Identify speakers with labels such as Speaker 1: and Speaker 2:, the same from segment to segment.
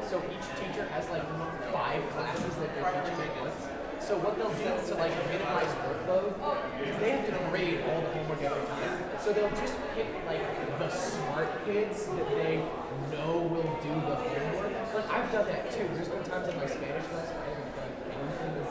Speaker 1: So each teacher has like 5 classes that they're teaching at once. So what they'll do to like minimize workload is they have to grade all the homework every time. So they'll just pick like the smart kids that they know will do the homework. Like I've done that too. There's been times in my Spanish class where I haven't done anything with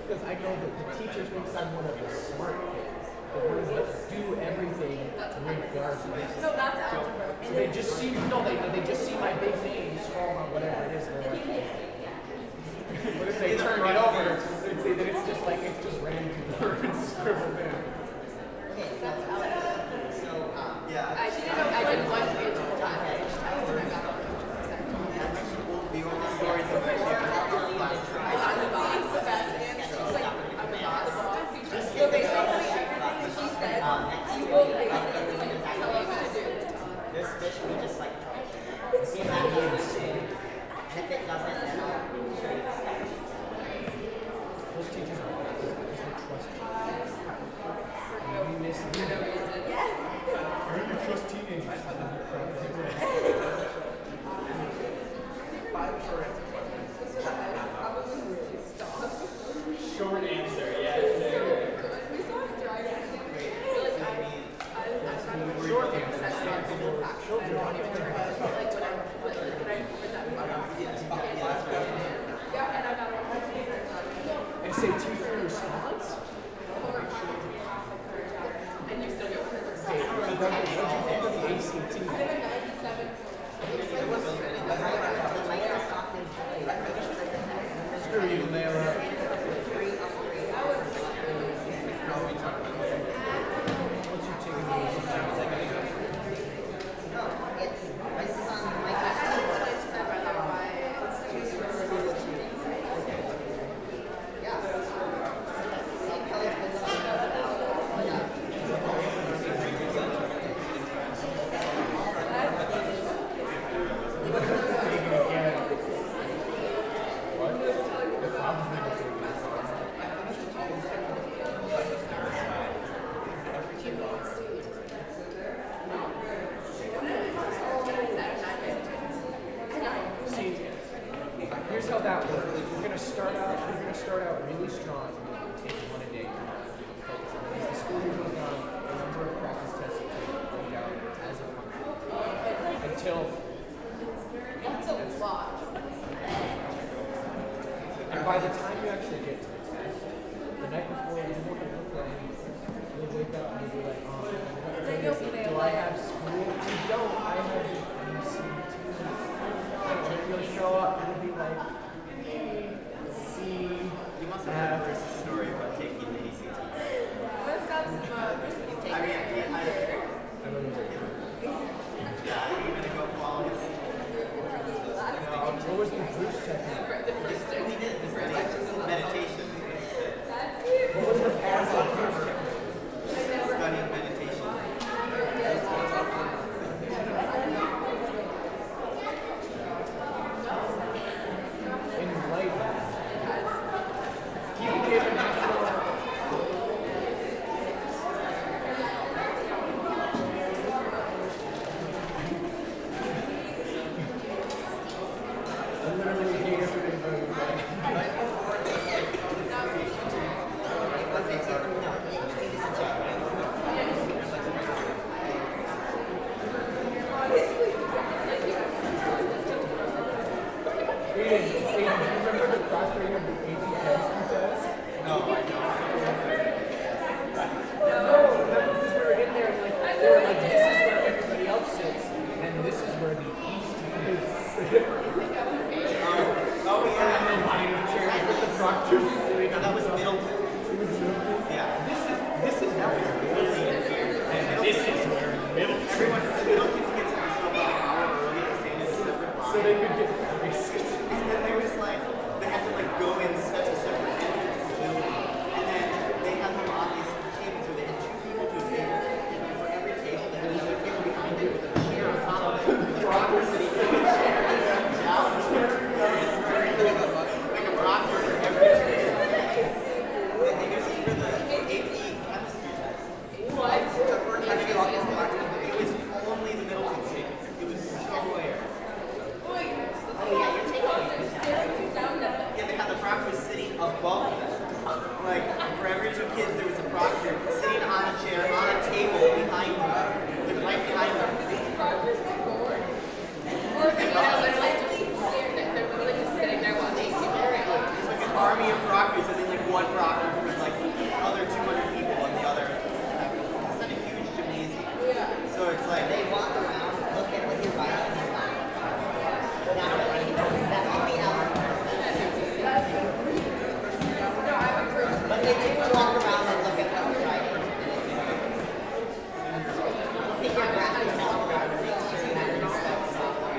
Speaker 1: because I know that the teacher thinks I'm one of the smart kids. But we're going to do everything regardless.
Speaker 2: No, that's algebra.
Speaker 1: So they just see they just see my big name scroll on whatever it is. But if they turn it over, they'd say that it's just like it's just random words scribbled in.
Speaker 3: Okay, that's algebra. So
Speaker 2: I did one page at a time.
Speaker 3: the only stories of the class.
Speaker 2: I'm the boss, the best, and she's like, I'm the boss. So basically, everything that she says, you will basically like tell us to do.
Speaker 3: This should be just like see if that works. And if it doesn't, then I'll show you the steps.
Speaker 1: Those teachers are because they trust you. You miss
Speaker 2: For no reason. Yes.
Speaker 1: Or you trust teenagers.
Speaker 2: Probably really stop.
Speaker 1: Short answer, yeah.
Speaker 2: We saw him driving.
Speaker 1: Short answer.
Speaker 2: I don't even turn it. Like when I read that yeah, and I'm not
Speaker 1: And say two-free response?
Speaker 2: and you still get one.
Speaker 1: What did you think of the ACT?
Speaker 2: I have a 97.
Speaker 1: Screw you, Layla. What's your chicken? Here's how that works. We're gonna start out really strong. Take one a day. As the school year goes on, the number of practice tests you take go down as a function. Until
Speaker 2: That's a lot.
Speaker 1: and by the time you actually get to the test, the night before you won't have to play. You'll wake up and you'll be like, oh, do I have school? If you don't, I have ACT. And you'll show up and it'll be like C.
Speaker 3: You must have heard the story about taking the ACT.
Speaker 2: Let's have some
Speaker 3: I mean, yeah, you're gonna go follow his.
Speaker 1: What was the Bruce technique?
Speaker 3: We did this meditation.
Speaker 1: What was the passive Bruce technique?
Speaker 3: Studying meditation.
Speaker 1: Enlightenment. You can give a national. I literally hate everything about Aiden, do you remember the cross rating of the AP chemistry test?
Speaker 3: No, I don't.
Speaker 1: No, because we were in there and like, they were like, this is where everybody else sits, and this is where the East is.
Speaker 3: Oh yeah.
Speaker 1: And the line of chairs with the proctors sitting on
Speaker 3: That was
Speaker 1: top.
Speaker 3: Middleton.
Speaker 1: It was Middleton.
Speaker 3: Yeah.
Speaker 1: This is where it's really and this is where Middleton.
Speaker 3: Everyone Middleton's gets themselves out an hour early to stand in a separate line.
Speaker 1: So they could get frisked.
Speaker 3: And then they were just like, they had to like go in such a separate entrance to the building. And then they had them on these tables where they had two people to a table. And for every table, they had another table behind it with a chair on top of it. Rocker sitting in the chair. Like a rocker for every table. And this is for the AP chemistry test.
Speaker 2: What?
Speaker 3: The first time they got this one, it was only the Middleton table. It was so rare. Oh yeah, you're taking it.
Speaker 2: Down now.
Speaker 3: Yeah, they had the practice kids, there was a proctor sitting on a chair, on a table behind me, like right behind me.
Speaker 2: Or maybe they're literally just scared that they're literally just sitting there while they see it.
Speaker 3: It's like an army of proctors, and then like one proctor who was like other 200 people on the other. It's not a huge gymnasium.
Speaker 2: Yeah.
Speaker 3: So it's like they walk around, look at what you're writing, and you're like, that's all the hour.
Speaker 2: No, I would agree.
Speaker 3: But they do walk around and look at what you're writing. Take your graphics out and make sure you have your stuff software.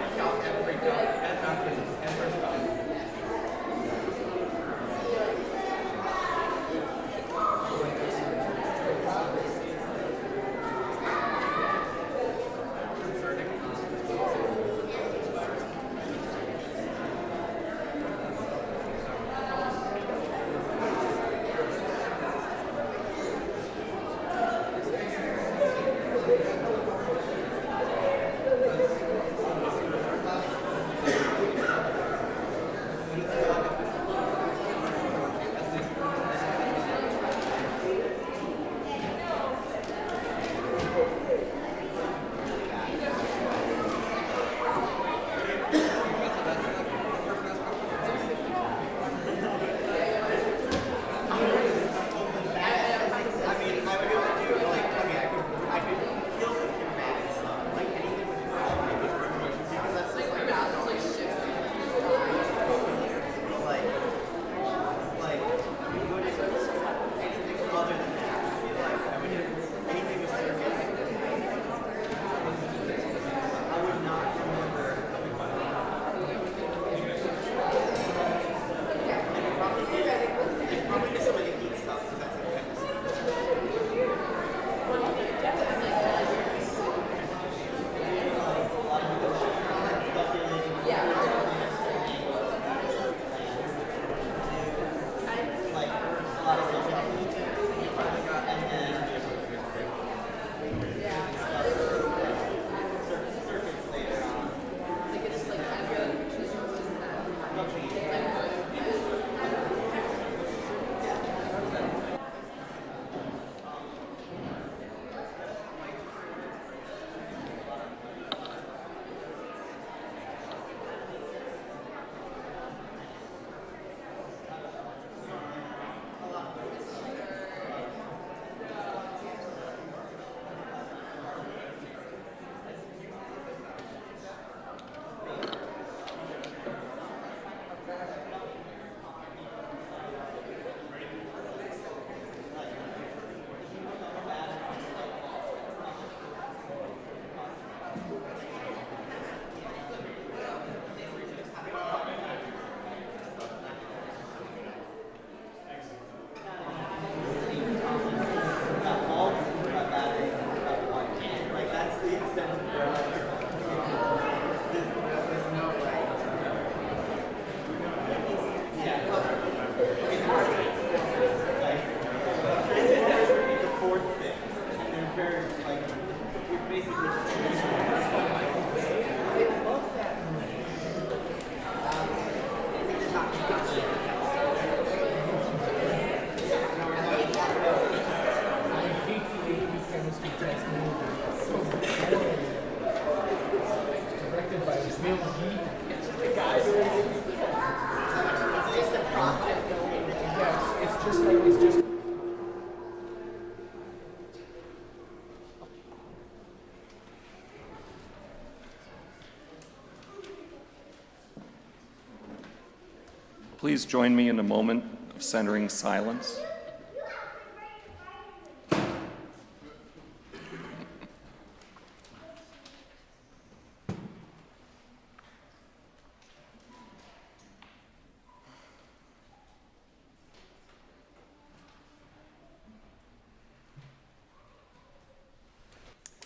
Speaker 4: Please join me in a moment of centering silence.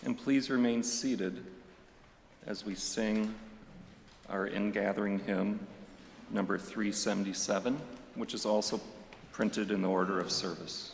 Speaker 4: And please remain seated as we sing our ingathering hymn, number 377, which is also printed in the order of service.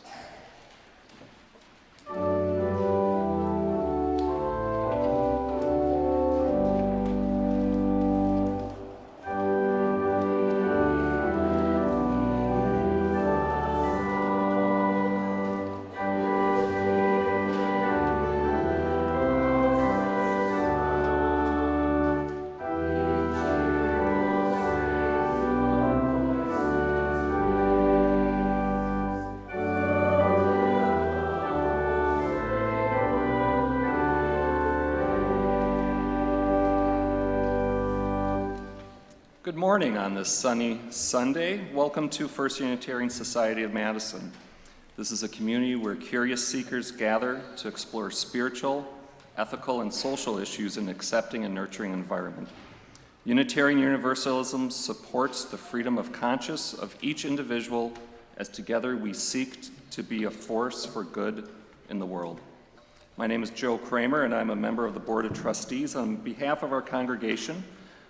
Speaker 4: Good morning on this sunny Sunday. Welcome to First Unitarian Society of Madison. This is a community where curious seekers gather to explore spiritual, ethical, and social issues in an accepting and nurturing environment. Unitarian Universalism supports the freedom of conscience of each individual as together we seek to be a force for good in the world. My name is Joe Kramer, and I'm a member of the Board of Trustees. On behalf of our congregation,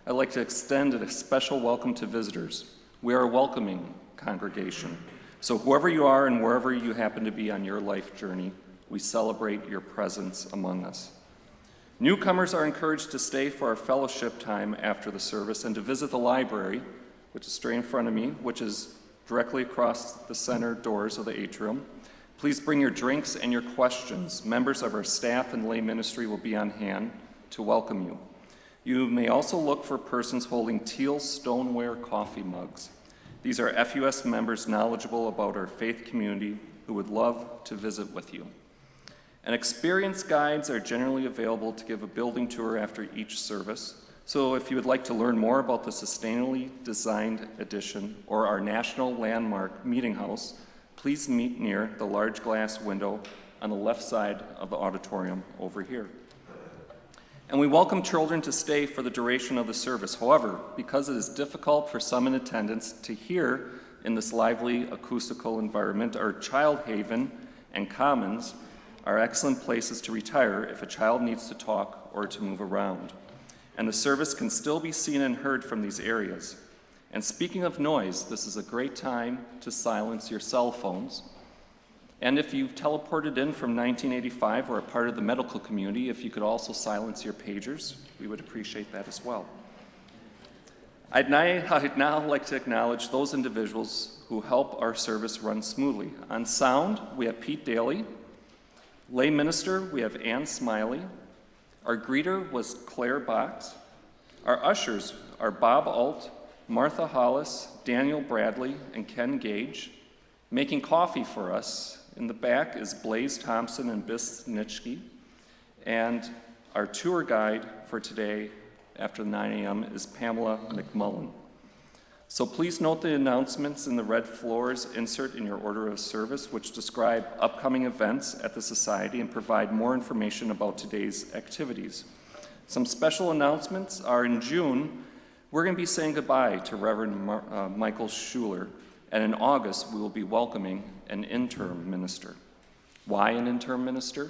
Speaker 4: I'd like to extend a special welcome to visitors. We are a welcoming congregation. So whoever you are and wherever you happen to be on your life journey, we celebrate your presence among us. Newcomers are encouraged to stay for our fellowship time after the service and to visit the library, which is straight in front of me, which is directly across the center doors of the atrium. Please bring your drinks and your questions. Members of our staff and lay ministry will be on hand to welcome you. You may also look for persons holding teal stoneware coffee mugs. These are FUS members knowledgeable about our faith community who would love to visit with you. And experienced guides are generally available to give a building tour after each service. So if you would like to learn more about the sustainably designed addition or our national landmark meeting house, please meet near the large glass window on the left side of the auditorium over here. And we welcome children to stay for the duration of the service. However, because it is difficult for some in attendance to hear in this lively acoustical environment, our child haven and commons are excellent places to retire if a child needs to talk or to move around. And the service can still be seen and heard from these areas. And speaking of noise, this is a great time to silence your cell phones. And if you've teleported in from 1985 or a part of the medical community, if you could also silence your pagers, we would appreciate that as well. I'd now like to acknowledge those individuals who help our service run smoothly. On sound, we have Pete Daly. Lay minister, we have Ann Smiley. Our greeter was Claire Box. Our ushers are Bob Alt, Martha Hollis, Daniel Bradley, and Ken Gage. Making coffee for us in the back is Blaze Thompson and Biss Nitschke. And our tour guide for today after 9 a.m. is Pamela McMullen. So please note the announcements in the red floors insert in your order of service, which describe upcoming events at the Society and provide more information about today's activities. Some special announcements are in June, we're going to be saying goodbye to Reverend Michael Schuler, and in August we will be welcoming an interim minister. Why an interim minister?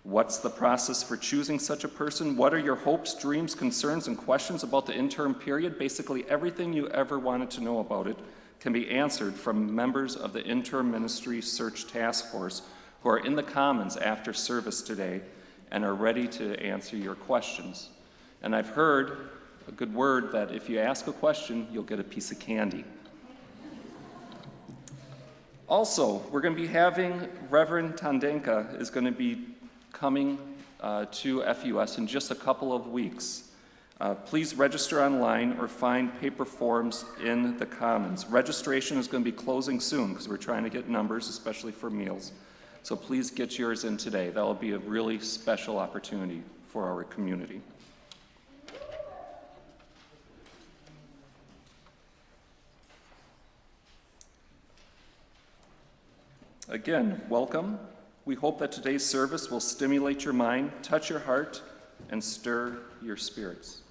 Speaker 4: What's the process for choosing such a person? What are your hopes, dreams, concerns, and questions about the interim period? Basically, everything you ever wanted to know about it can be answered from members of the Interim Ministry Search Task Force who are in the Commons after service today and are ready to answer your questions. And I've heard a good word that if you ask a question, you'll get a piece of candy. Also, we're going to be having Reverend Tandenka is going to be coming to FUS in just a couple of weeks. Please register online or find paper forms in the Commons. Registration is going to be closing soon because we're trying to get numbers, especially for meals. So please get yours in today. That will be a really special opportunity for our community. Again, welcome. We hope that today's service will stimulate your mind, touch your heart, and stir your spirits.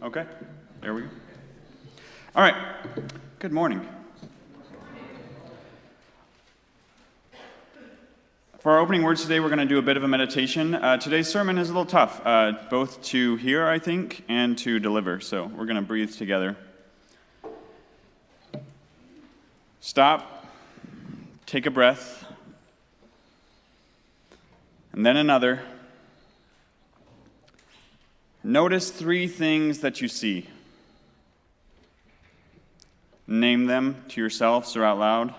Speaker 5: Okay, there we go. All right, good morning. For our opening words today, we're going to do a bit of a meditation. Today's sermon is a little tough, both to hear, I think, and to deliver. So we're going to breathe together. Stop, take a breath, and then another. Notice 3 things that you see. Name them to yourselves or out loud.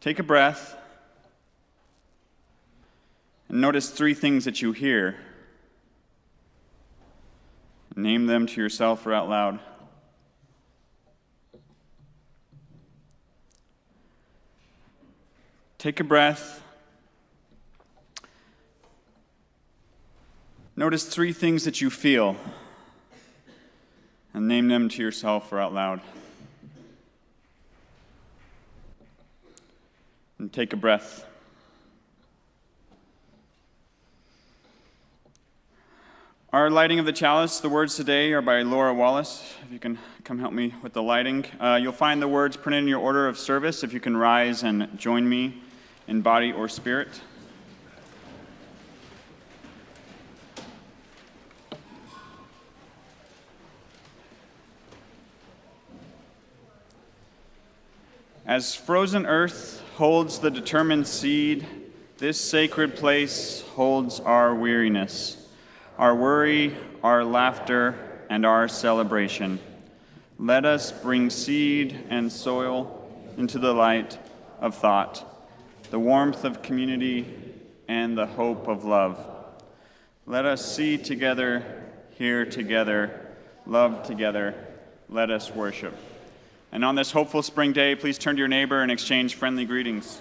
Speaker 5: Take a breath and notice 3 things that you hear. Name them to yourself or out loud. Take a breath. Notice 3 things that you feel and name them to yourself or out loud. And take a breath. Our lighting of the chalice, the words today are by Laura Wallace. If you can come help me with the lighting. You'll find the words printed in your order of service. If you can rise and join me in body or spirit. As frozen earth holds the determined seed, this sacred place holds our weariness, our worry, our laughter, and our celebration. Let us bring seed and soil into the light of thought, the warmth of community, and the hope of love. Let us see together, hear together, love together. Let us worship. And on this hopeful spring day, please turn to your neighbor and exchange friendly greetings.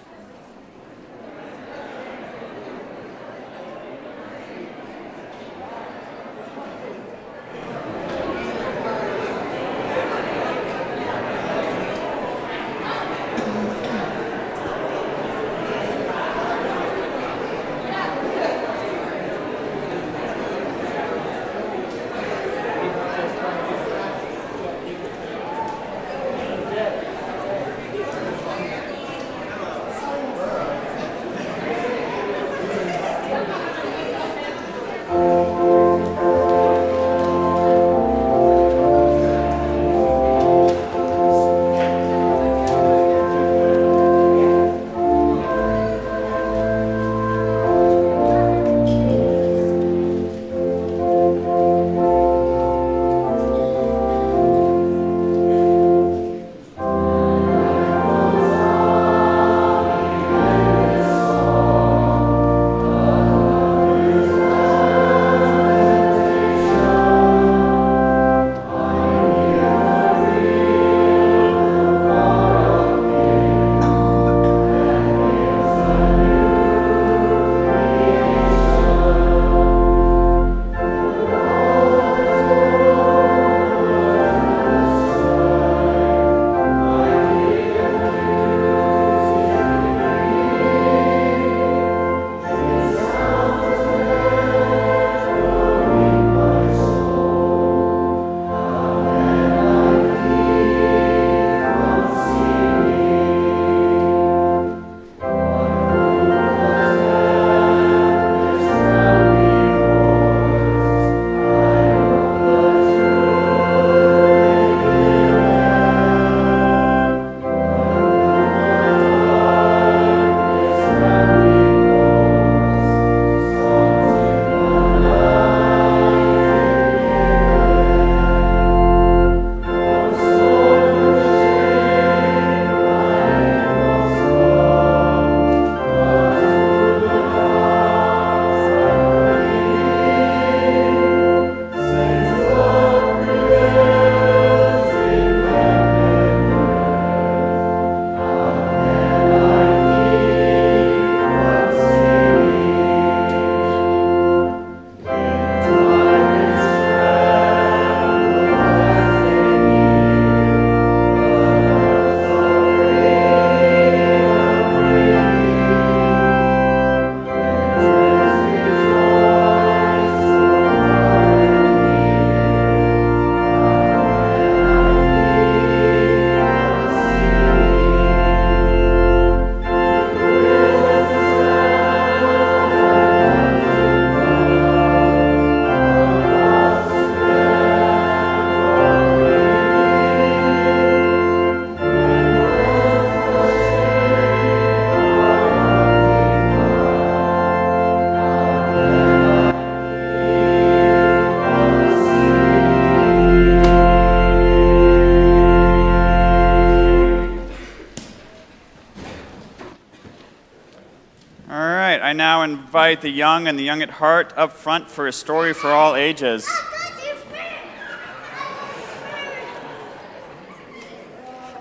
Speaker 5: All right, I now invite the young and the young at heart up front for a story for all ages.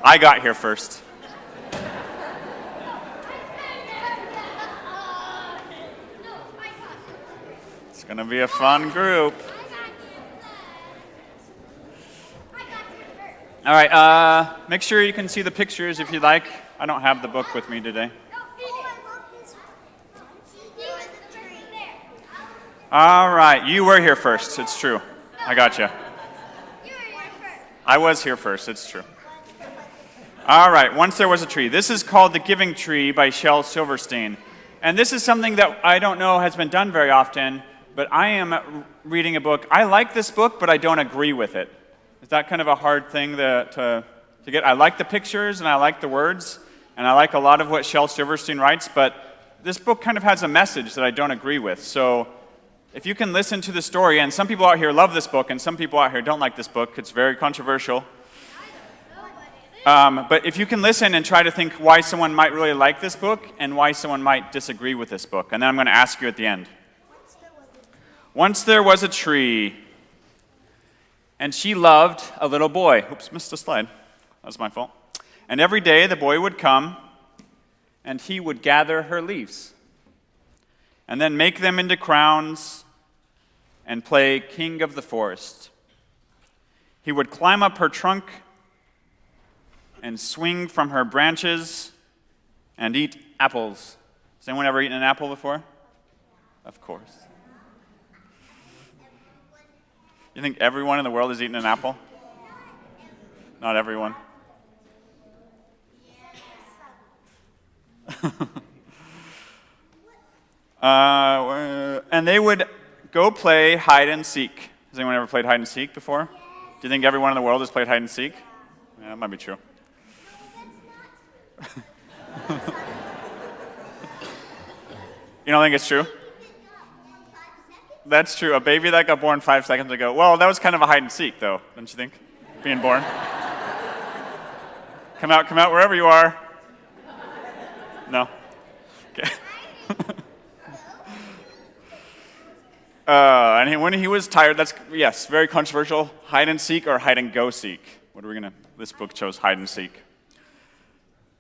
Speaker 5: I got here first. It's going to be a fun group. All right, make sure you can see the pictures if you like. I don't have the book with me today. All right, you were here first. It's true. I got you. I was here first. It's true. All right, once there was a tree. This is called The Giving Tree by Shel Silverstein. And this is something that I don't know has been done very often, but I am reading a book. I like this book, but I don't agree with it. Is that kind of a hard thing to get? I like the pictures, and I like the words, and I like a lot of what Shel Silverstein writes, but this book kind of has a message that I don't agree with. So if you can listen to the story, and some people out here love this book, and some people out here don't like this book. It's very controversial. But if you can listen and try to think why someone might really like this book and why someone might disagree with this book. And then I'm going to ask you at the end. Once there was a tree, and she loved a little boy. Oops, missed a slide. That was my fault. And every day the boy would come, and he would gather her leaves, and then make them into crowns and play king of the forest. He would climb up her trunk and swing from her branches and eat apples. Has anyone ever eaten an apple before? Of course. You think everyone in the world has eaten an apple? Not everyone. And they would go play hide and seek. Has anyone ever played hide and seek before? Do you think everyone in the world has played hide and seek? Yeah, that might be true. You don't think it's true? That's true. A baby that got born 5 seconds ago. Well, that was kind of a hide and seek, though, don't you think? Being born. Come out wherever you are. No? Okay. And when he was tired, that's, yes, very controversial. Hide and seek or hide and go seek? What are we this book chose hide and seek.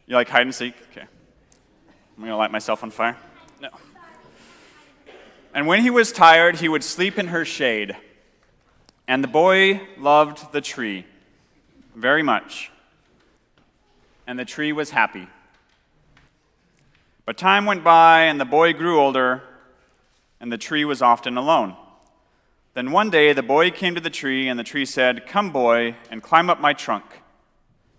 Speaker 5: You like hide and seek? Okay. I'm going to light myself on fire. No. And when he was tired, he would sleep in her shade. And the boy loved the tree very much. And the tree was happy. But time went by, and the boy grew older, and the tree was often alone. Then one day the boy came to the tree, and the tree said, "Come, boy, and climb up my trunk,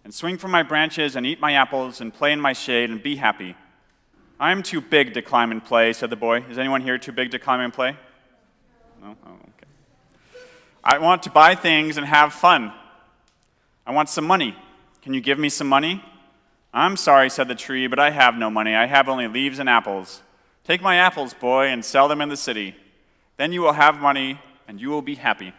Speaker 5: and swing from my branches, and eat my apples, and play in my shade, and be happy." "I am too big to climb and play," said the boy. Is anyone here too big to climb and play? No? Oh, okay. "I want to buy things and have fun. I want some money. Can you give me some money?" "I'm sorry," said the tree, "but I have no money. I have only leaves and apples. Take my apples, boy, and sell them in the city. Then you will have money, and you will be happy."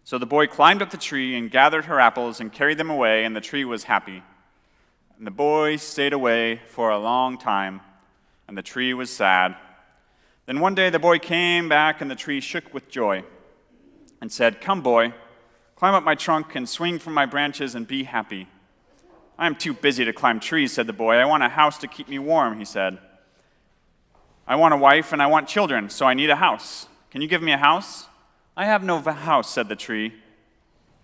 Speaker 5: So the boy climbed up the tree and gathered her apples and carried them away, and the tree was happy. And the boy stayed away for a long time, and the tree was sad. Then one day the boy came back, and the tree shook with joy and said, "Come, boy, climb up my trunk and swing from my branches and be happy." "I am too busy to climb trees," said the boy. "I want a house to keep me warm," he said. "I want a wife and I want children, so I need a house. Can you give me a house?" "I have no house," said the tree.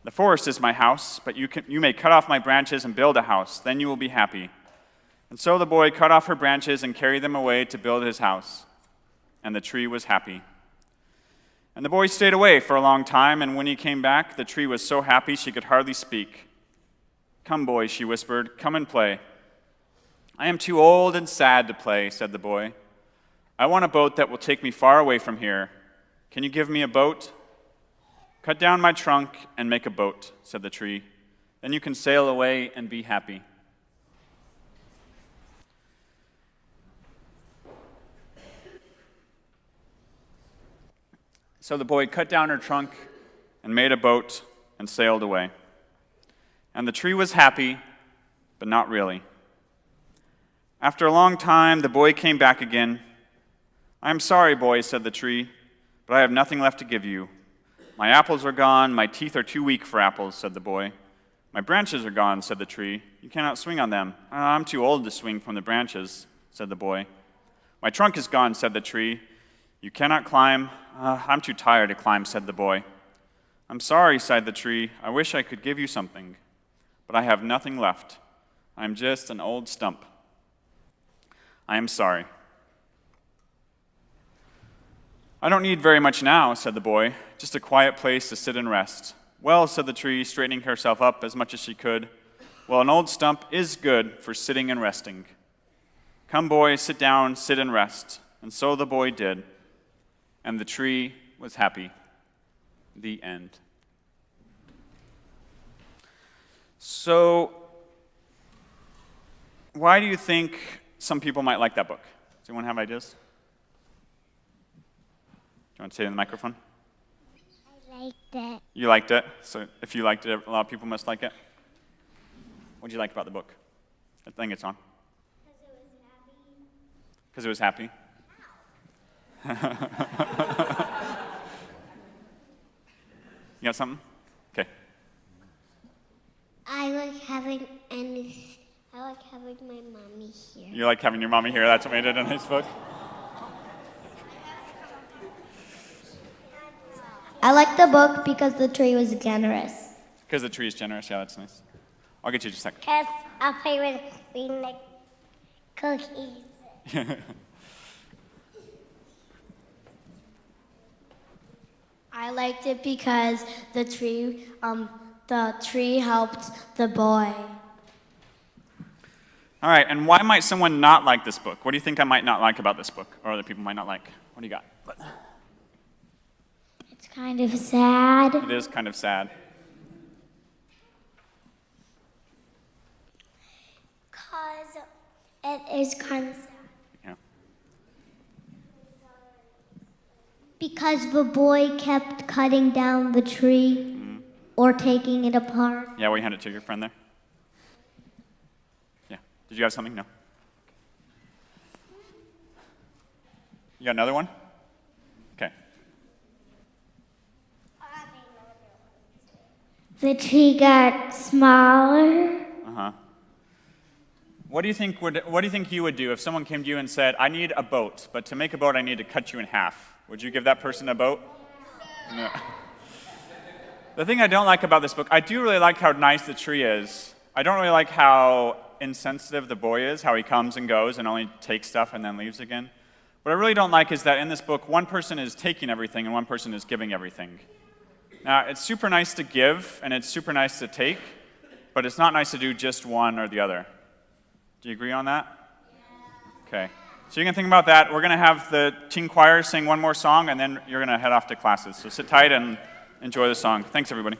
Speaker 5: "The forest is my house, but you may cut off my branches and build a house. Then you will be happy." And so the boy cut off her branches and carried them away to build his house. And the tree was happy. And the boy stayed away for a long time, and when he came back, the tree was so happy she could hardly speak. "Come, boy," she whispered, "come and play." "I am too old and sad to play," said the boy. "I want a boat that will take me far away from here. Can you give me a boat?" "Cut down my trunk and make a boat," said the tree. "Then you can sail away and be happy." So the boy cut down her trunk and made a boat and sailed away. And the tree was happy, but not really. After a long time, the boy came back again. "I am sorry, boy," said the tree, "but I have nothing left to give you. My apples are gone, my teeth are too weak for apples," said the boy. "My branches are gone," said the tree. "You cannot swing on them." "I'm too old to swing from the branches," said the boy. "My trunk is gone," said the tree. "You cannot climb." "I'm too tired to climb," said the boy. "I'm sorry," sighed the tree. "I wish I could give you something, but I have nothing left. I am just an old stump. I am sorry." "I don't need very much now," said the boy, "just a quiet place to sit and rest." "Well," said the tree, straightening herself up as much as she could, "well, an old stump is good for sitting and resting. Come, boy, sit down, sit and rest." And so the boy did, and the tree was happy. The end. So, why do you think some people might like that book? Does anyone have ideas? Do you want to say it in the microphone?
Speaker 6: I liked it.
Speaker 5: You liked it? So if you liked it, a lot of people must like it. What did you like about the book? I think it's on. Because it was happy. You got something? Okay.
Speaker 6: I like having my mommy here.
Speaker 5: You like having your mommy here. That's what made it a nice book.
Speaker 6: I like the book because the tree was generous.
Speaker 5: Because the tree is generous. Yeah, that's nice. I'll get you just a second.
Speaker 6: Because I was eating like cookies. I liked it because the tree helped the boy.
Speaker 5: All right, and why might someone not like this book? What do you think I might not like about this book, or other people might not like? What do you got?
Speaker 6: It's kind of sad.
Speaker 5: It is kind of sad.
Speaker 6: Because it is kind of sad.
Speaker 5: Yeah.
Speaker 6: Because the boy kept cutting down the tree or taking it apart.
Speaker 5: Yeah, will you hand it to your friend there? Yeah. Did you have something? No. You got another one? Okay.
Speaker 6: The tree got smaller.
Speaker 5: Uh-huh. What do you think you would do if someone came to you and said, "I need a boat, but to make a boat I need to cut you in half"? Would you give that person a boat? No. The thing I don't like about this book, I do really like how nice the tree is. I don't really like how insensitive the boy is, how he comes and goes and only takes stuff and then leaves again. What I really don't like is that in this book, one person is taking everything and one person is giving everything. Now, it's super nice to give and it's super nice to take, but it's not nice to do just one or the other. Do you agree on that? Yeah. Okay. So you can think about that. We're going to have the teen choir sing one more song, and then you're going to head off to classes. So sit tight and enjoy the song. Thanks, everybody.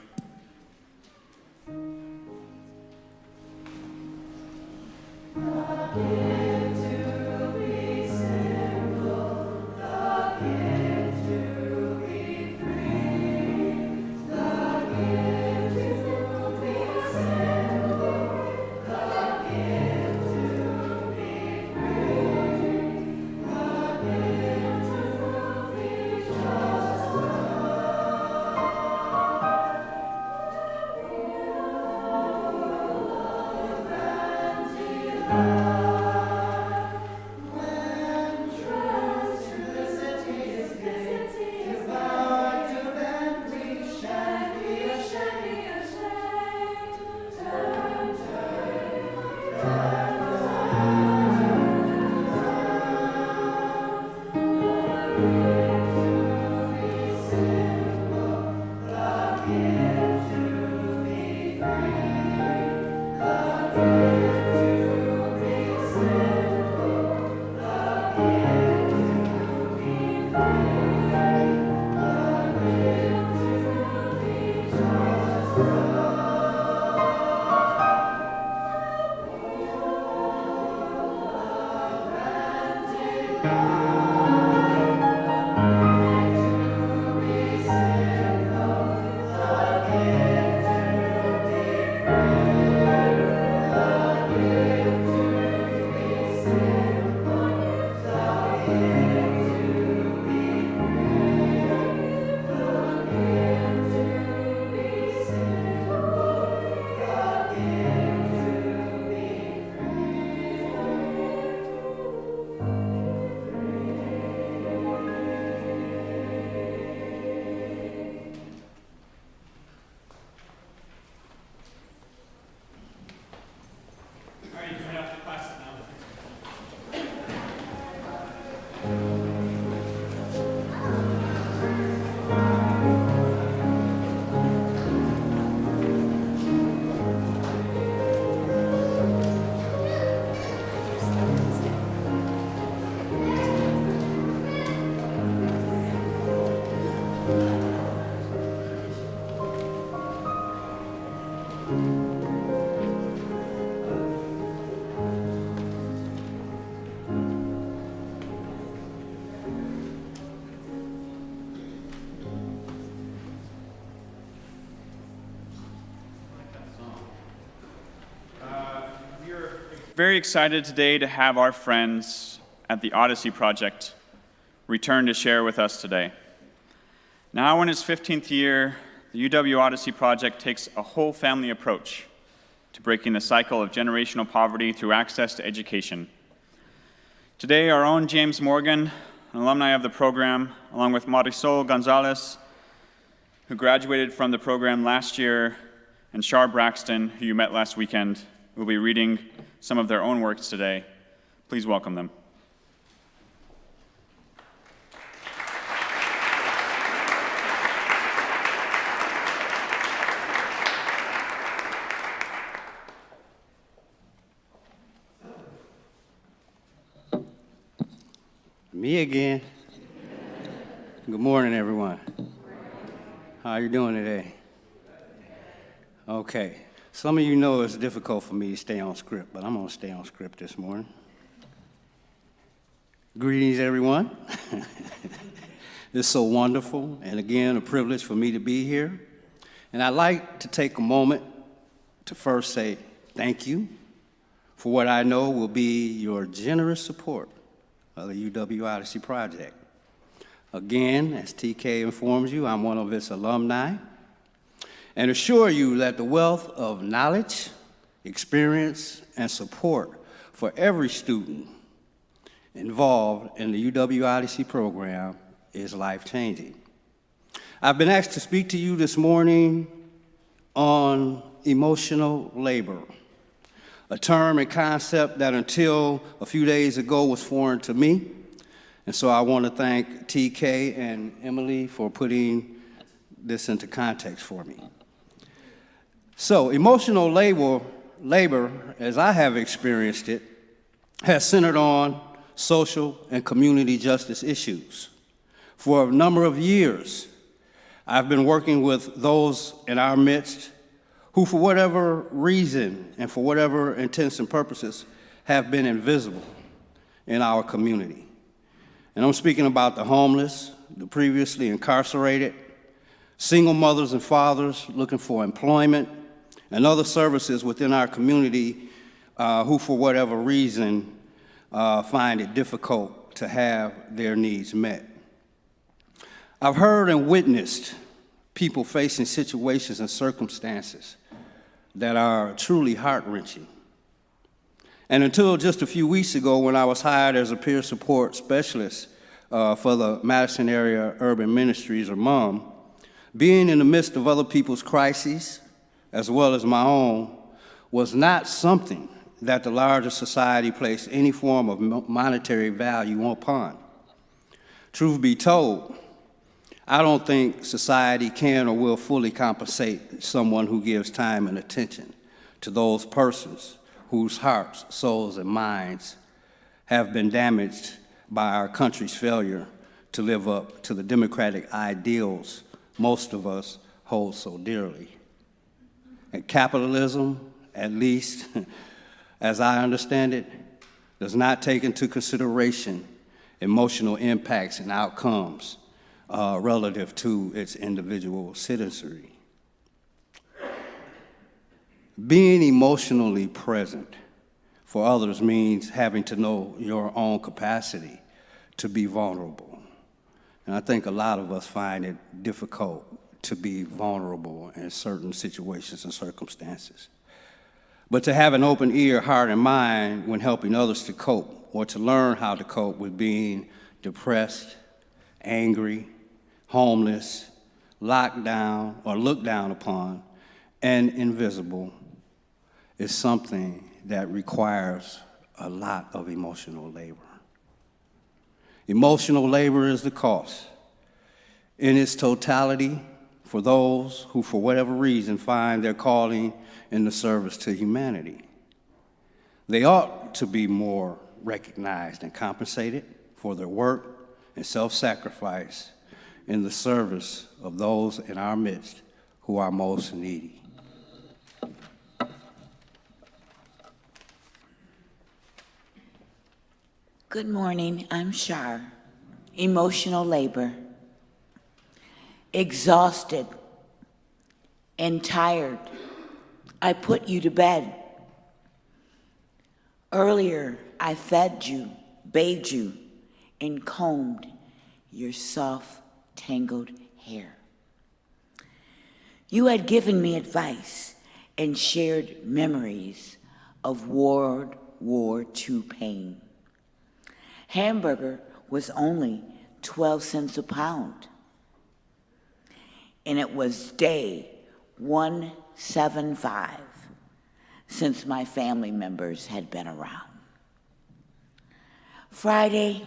Speaker 5: Very excited today to have our friends at the Odyssey Project return to share with us today. Now in its 15th year, the UW Odyssey Project takes a whole family approach to breaking the cycle of generational poverty through access to education. Today, our own James Morgan, an alumni of the program, along with Marisol Gonzalez, who graduated from the program last year, and Shar Braxton, who you met last weekend, will be reading some of their own works today. Please welcome them.
Speaker 7: Me again. Good morning, everyone. How are you doing today? Okay. Some of you know it's difficult for me to stay on script, but I'm going to stay on script this morning. Greetings, everyone. It's so wonderful, and again, a privilege for me to be here. And I'd like to take a moment to first say thank you for what I know will be your generous support of the UW Odyssey Project. Again, as TK informs you, I'm one of its alumni, and assure you that the wealth of knowledge, experience, and support for every student involved in the UW Odyssey program is life-changing. I've been asked to speak to you this morning on emotional labor, a term and concept that until a few days ago was foreign to me. And so I want to thank TK and Emily for putting this into context for me. So emotional labor, as I have experienced it, has centered on social and community justice issues. For a number of years, I've been working with those in our midst who, for whatever reason and for whatever intents and purposes, have been invisible in our community. And I'm speaking about the homeless, the previously incarcerated, single mothers and fathers looking for employment, and other services within our community who, for whatever reason, find it difficult to have their needs met. I've heard and witnessed people facing situations and circumstances that are truly heart-wrenching. And until just a few weeks ago, when I was hired as a peer support specialist for the Madison Area Urban Ministries, or MUM, being in the midst of other people's crises, as well as my own, was not something that the larger society placed any form of monetary value upon. Truth be told, I don't think society can or will fully compensate someone who gives time and attention to those persons whose hearts, souls, and minds have been damaged by our country's failure to live up to the democratic ideals most of us hold so dearly. And capitalism, at least as I understand it, does not take into consideration emotional impacts and outcomes relative to its individual citizenry. Being emotionally present for others means having to know your own capacity to be vulnerable. And I think a lot of us find it difficult to be vulnerable in certain situations and circumstances. But to have an open ear, heart, and mind when helping others to cope, or to learn how to cope with being depressed, angry, homeless, locked down, or looked down upon, and invisible, is something that requires a lot of emotional labor. Emotional labor is the cost. In its totality, for those who, for whatever reason, find their calling in the service to humanity. They ought to be more recognized and compensated for their work and self-sacrifice in the service of those in our midst who are most needy.
Speaker 8: Good morning, I'm Shar. Emotional labor. Exhausted and tired, I put you to bed. Earlier, I fed you, bathed you, and combed your soft, tangled hair. You had given me advice and shared memories of World War II pain. Hamburger was only 12 cents a pound. And it was day 175 since my family members had been around. Friday,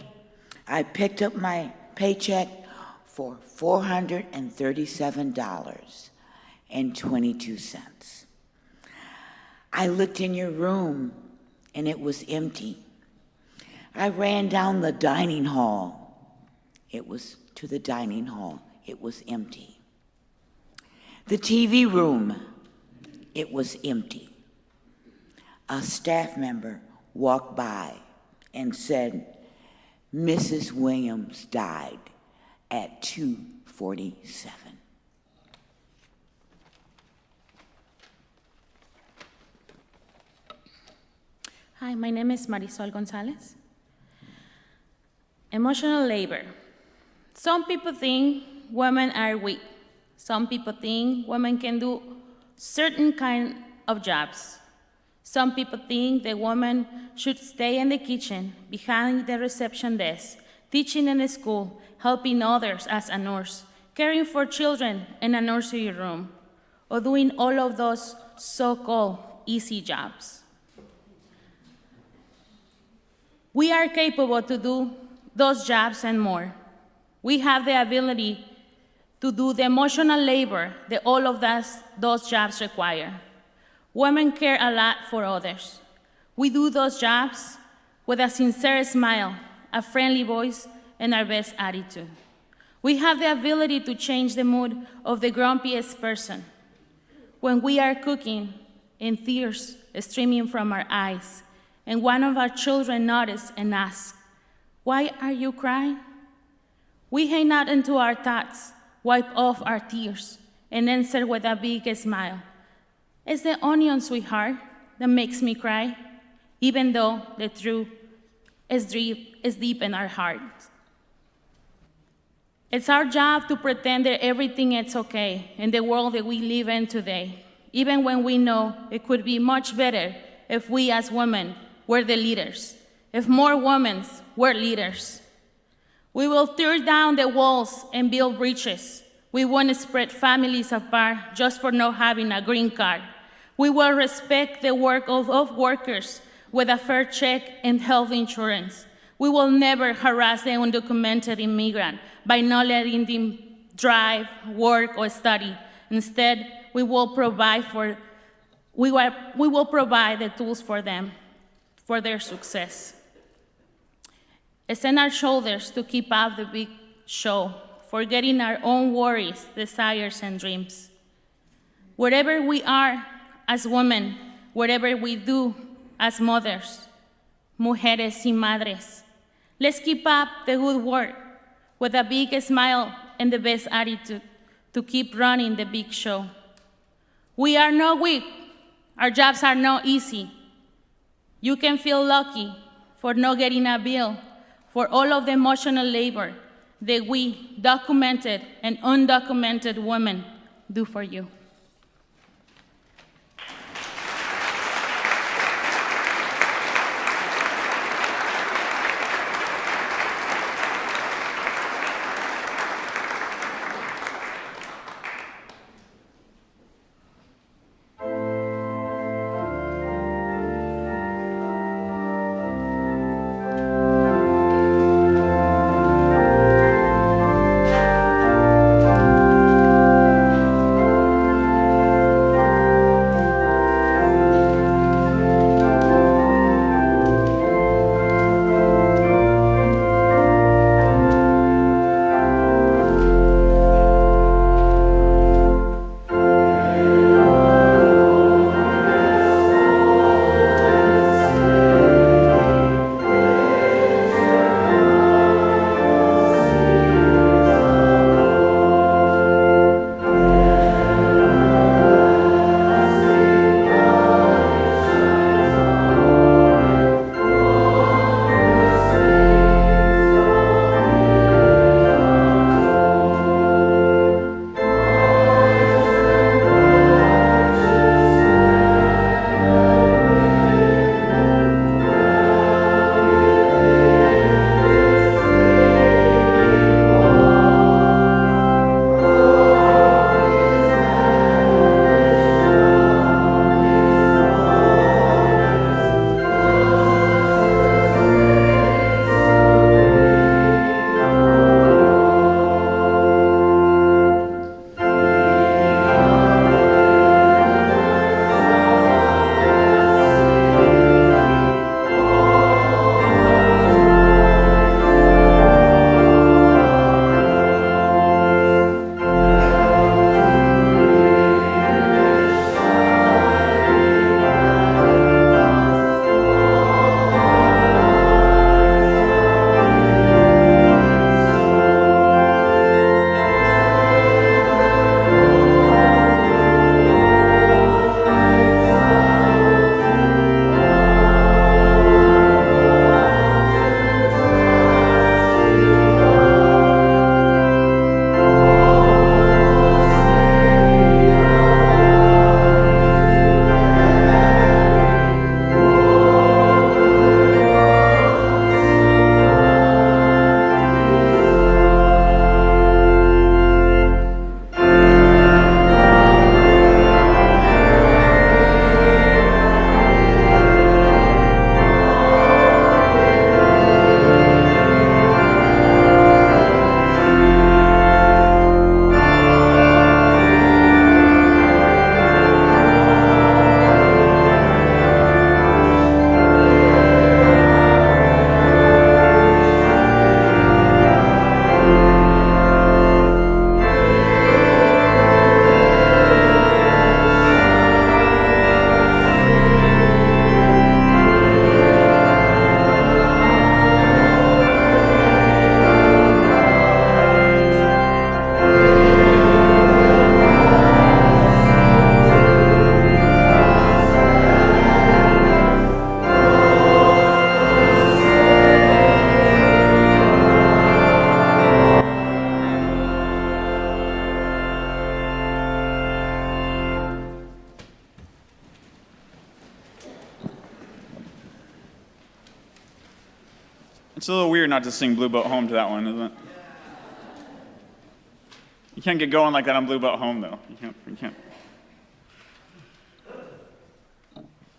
Speaker 8: I picked up my paycheck for $437.22. I looked in your room and it was empty. I ran down the dining hall. It was empty. The TV room, it was empty. A staff member walked by and said, Mrs. Williams died at 2:47.
Speaker 9: Hi, my name is Marisol Gonzalez. Emotional labor. Some people think women are weak. Some people think women can do certain kind of jobs. Some people think the woman should stay in the kitchen, behind the reception desk, teaching in a school, helping others as a nurse, caring for children in a nursery room, or doing all of those so-called easy jobs. We are capable to do those jobs and more. We have the ability to do the emotional labor that all of those jobs require. Women care a lot for others. We do those jobs with a sincere smile, a friendly voice, and our best attitude. We have the ability to change the mood of the grumpiest person. When we are cooking and tears streaming from our eyes, and one of our children notices and asks, "Why are you crying?" We hang out into our thoughts, wipe off our tears, and answer with a big smile. It's the onion, sweetheart, that makes me cry, even though the truth is deep in our hearts. It's our job to pretend that everything is okay in the world that we live in today, even when we know it could be much better if we as women were the leaders, if more women were leaders. We will tear down the walls and build bridges. We won't spread families apart just for not having a green card. We will respect the work of workers with a fair check and health insurance. We will never harass the undocumented immigrant by not letting them drive, work, or study. Instead, we will provide the tools for them, for their success. It's on our shoulders to keep up the big show, forgetting our own worries, desires, and dreams. Wherever we are as women, whatever we do as mothers, mujeres y madres, let's keep up the good work with a big smile and the best attitude to keep running the big show. We are not weak. Our jobs are not easy. You can feel lucky for not getting a bill, for all of the emotional labor that we, documented and undocumented women, do for you.
Speaker 5: It's a little weird not to sing Blue Boat Home to that one, isn't it? You can't get going like that on Blue Boat Home, though. You can't.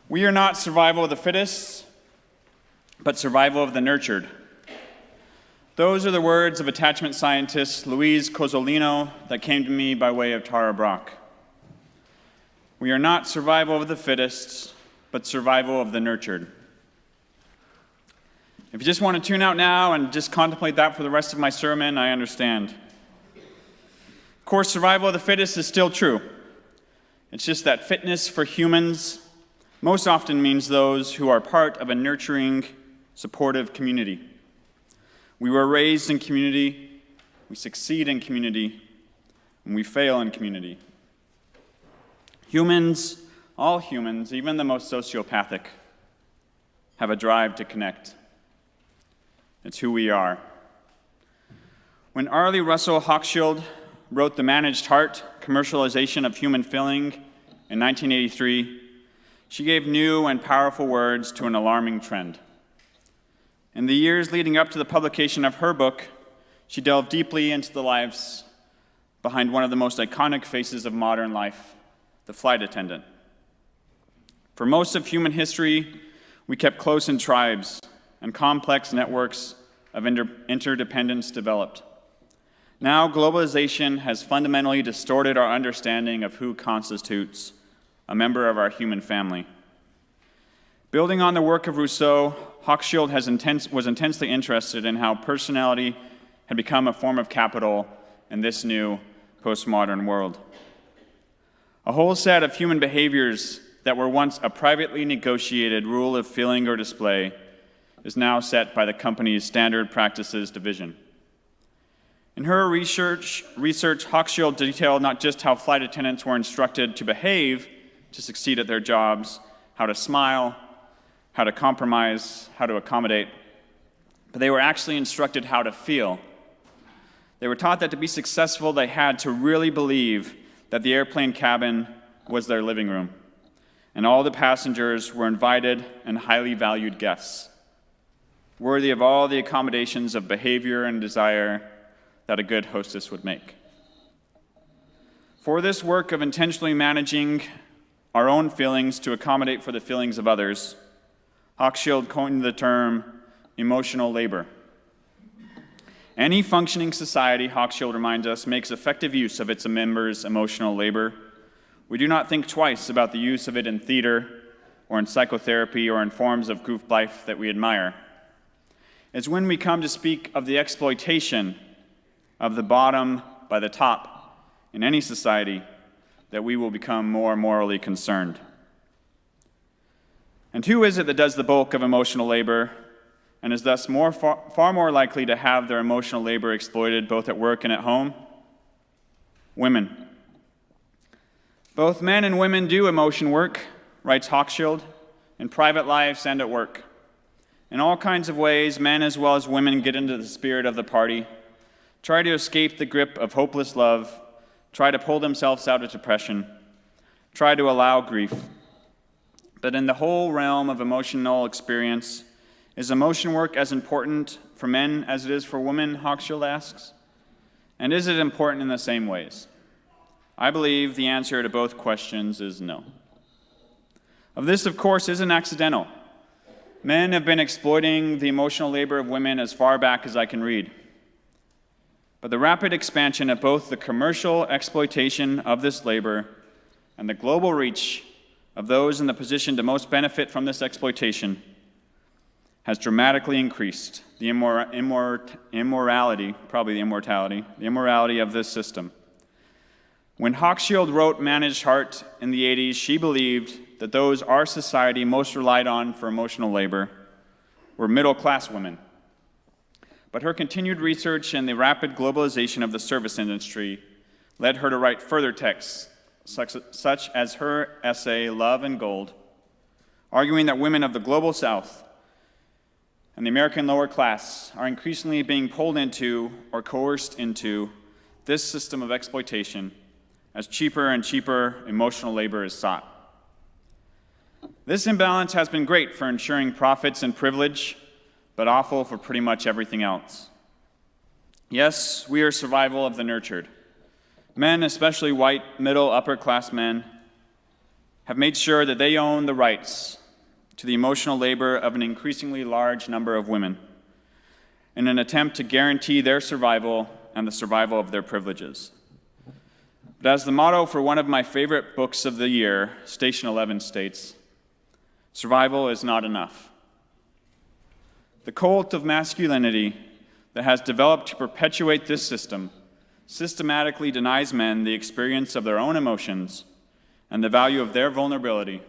Speaker 5: We are not survival of the fittest, but survival of the nurtured. Those are the words of attachment scientist Louise Cozzolino that came to me by way of Tara Brach. We are not survival of the fittest, but survival of the nurtured. If you just want to tune out now and just contemplate that for the rest of my sermon, I understand. Of course, survival of the fittest is still true. It's just that fitness for humans most often means those who are part of a nurturing, supportive community. We were raised in community, we succeed in community, and we fail in community. Humans, all humans, even the most sociopathic, have a drive to connect. It's who we are. When Arlie Russell Hochschild wrote The Managed Heart, Commercialization of Human Feeling in 1983, she gave new and powerful words to an alarming trend. In the years leading up to the publication of her book, she delved deeply into the lives behind one of the most iconic faces of modern life, the flight attendant. For most of human history, we kept close in tribes, and complex networks of interdependence developed. Now, globalization has fundamentally distorted our understanding of who constitutes a member of our human family. Building on the work of Rousseau, Hochschild was intensely interested in how personality had become a form of capital in this new postmodern world. A whole set of human behaviors that were once a privately negotiated rule of feeling or display is now set by the company's standard practices division. In her research, Hochschild detailed not just how flight attendants were instructed to behave to succeed at their jobs, how to smile, how to compromise, how to accommodate, but they were actually instructed how to feel. They were taught that to be successful, they had to really believe that the airplane cabin was their living room, and all the passengers were invited and highly valued guests, worthy of all the accommodations of behavior and desire that a good hostess would make. For this work of intentionally managing our own feelings to accommodate for the feelings of others, Hochschild coined the term emotional labor. Any functioning society, Hochschild reminds us, makes effective use of its members' emotional labor. We do not think twice about the use of it in theater or in psychotherapy or in forms of group life that we admire. It's when we come to speak of the exploitation of the bottom by the top in any society that we will become more morally concerned. And who is it that does the bulk of emotional labor and is thus far more likely to have their emotional labor exploited both at work and at home? Women. Both men and women do emotion work, writes Hochschild, in private lives and at work. In all kinds of ways, men as well as women get into the spirit of the party, try to escape the grip of hopeless love, try to pull themselves out of depression, try to allow grief. But in the whole realm of emotional experience, is emotion work as important for men as it is for women, Hochschild asks? And is it important in the same ways? I believe the answer to both questions is no. Of this, of course, isn't accidental. Men have been exploiting the emotional labor of women as far back as I can read. But the rapid expansion of both the commercial exploitation of this labor and the global reach of those in the position to most benefit from this exploitation has dramatically increased the immorality of this system. When Hochschild wrote Managed Heart in the 80s, she believed that those our society most relied on for emotional labor were middle-class women. But her continued research and the rapid globalization of the service industry led her to write further texts, such as her essay, Love and Gold, arguing that women of the global South and the American lower class are increasingly being pulled into or coerced into this system of exploitation as cheaper and cheaper emotional labor is sought. This imbalance has been great for ensuring profits and privilege, but awful for pretty much everything else. Yes, we are survival of the nurtured. Men, especially white, middle, upper-class men, have made sure that they own the rights to the emotional labor of an increasingly large number of women in an attempt to guarantee their survival and the survival of their privileges. But as the motto for one of my favorite books of the year, Station 11, states, survival is not enough. The cult of masculinity that has developed to perpetuate this system systematically denies men the experience of their own emotions and the value of their vulnerability,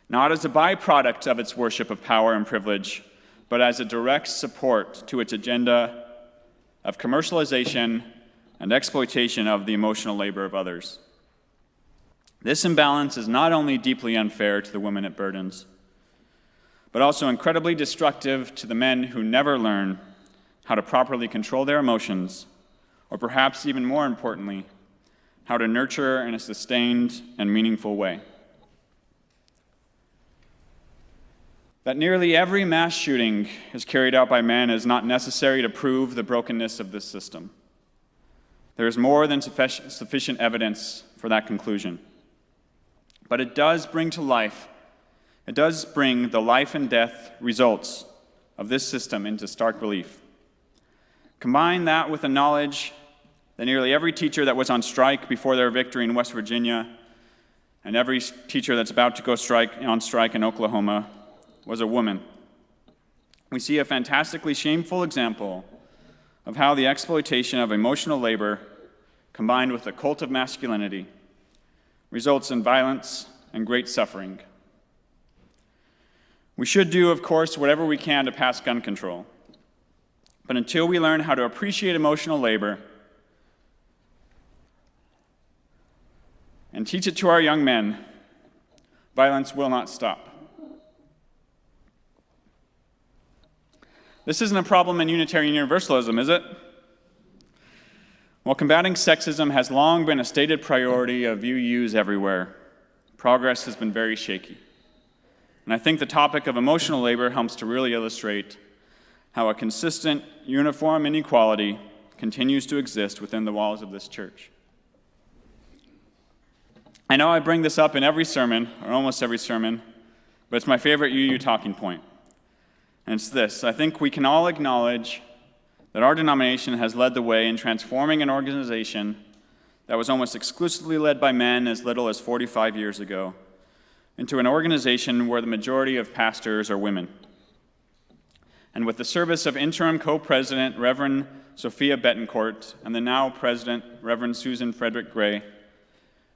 Speaker 5: not as a byproduct of its worship of power and privilege, but as a direct support to its agenda of commercialization and exploitation of the emotional labor of others. This imbalance is not only deeply unfair to the women it burdens, but also incredibly destructive to the men who never learn how to properly control their emotions, or perhaps even more importantly, how to nurture in a sustained and meaningful way. That nearly every mass shooting is carried out by men is not necessary to prove the brokenness of this system. There is more than sufficient evidence for that conclusion. But it does bring the life and death results of this system into stark relief. Combine that with the knowledge that nearly every teacher that was on strike before their victory in West Virginia and every teacher that's about to go on strike in Oklahoma was a woman. We see a fantastically shameful example of how the exploitation of emotional labor, combined with the cult of masculinity, results in violence and great suffering. We should do, of course, whatever we can to pass gun control. But until we learn how to appreciate emotional labor and teach it to our young men, violence will not stop. This isn't a problem in Unitarian Universalism, is it? While combating sexism has long been a stated priority of UUs everywhere, progress has been very shaky. And I think the topic of emotional labor helps to really illustrate how a consistent, uniform inequality continues to exist within the walls of this church. I know I bring this up in every sermon, or almost every sermon, but it's my favorite UU talking point. And it's this: I think we can all acknowledge that our denomination has led the way in transforming an organization that was almost exclusively led by men as little as 45 years ago into an organization where the majority of pastors are women. And with the service of interim co-president Reverend Sophia Betancourt and the now president Reverend Susan Frederick Gray,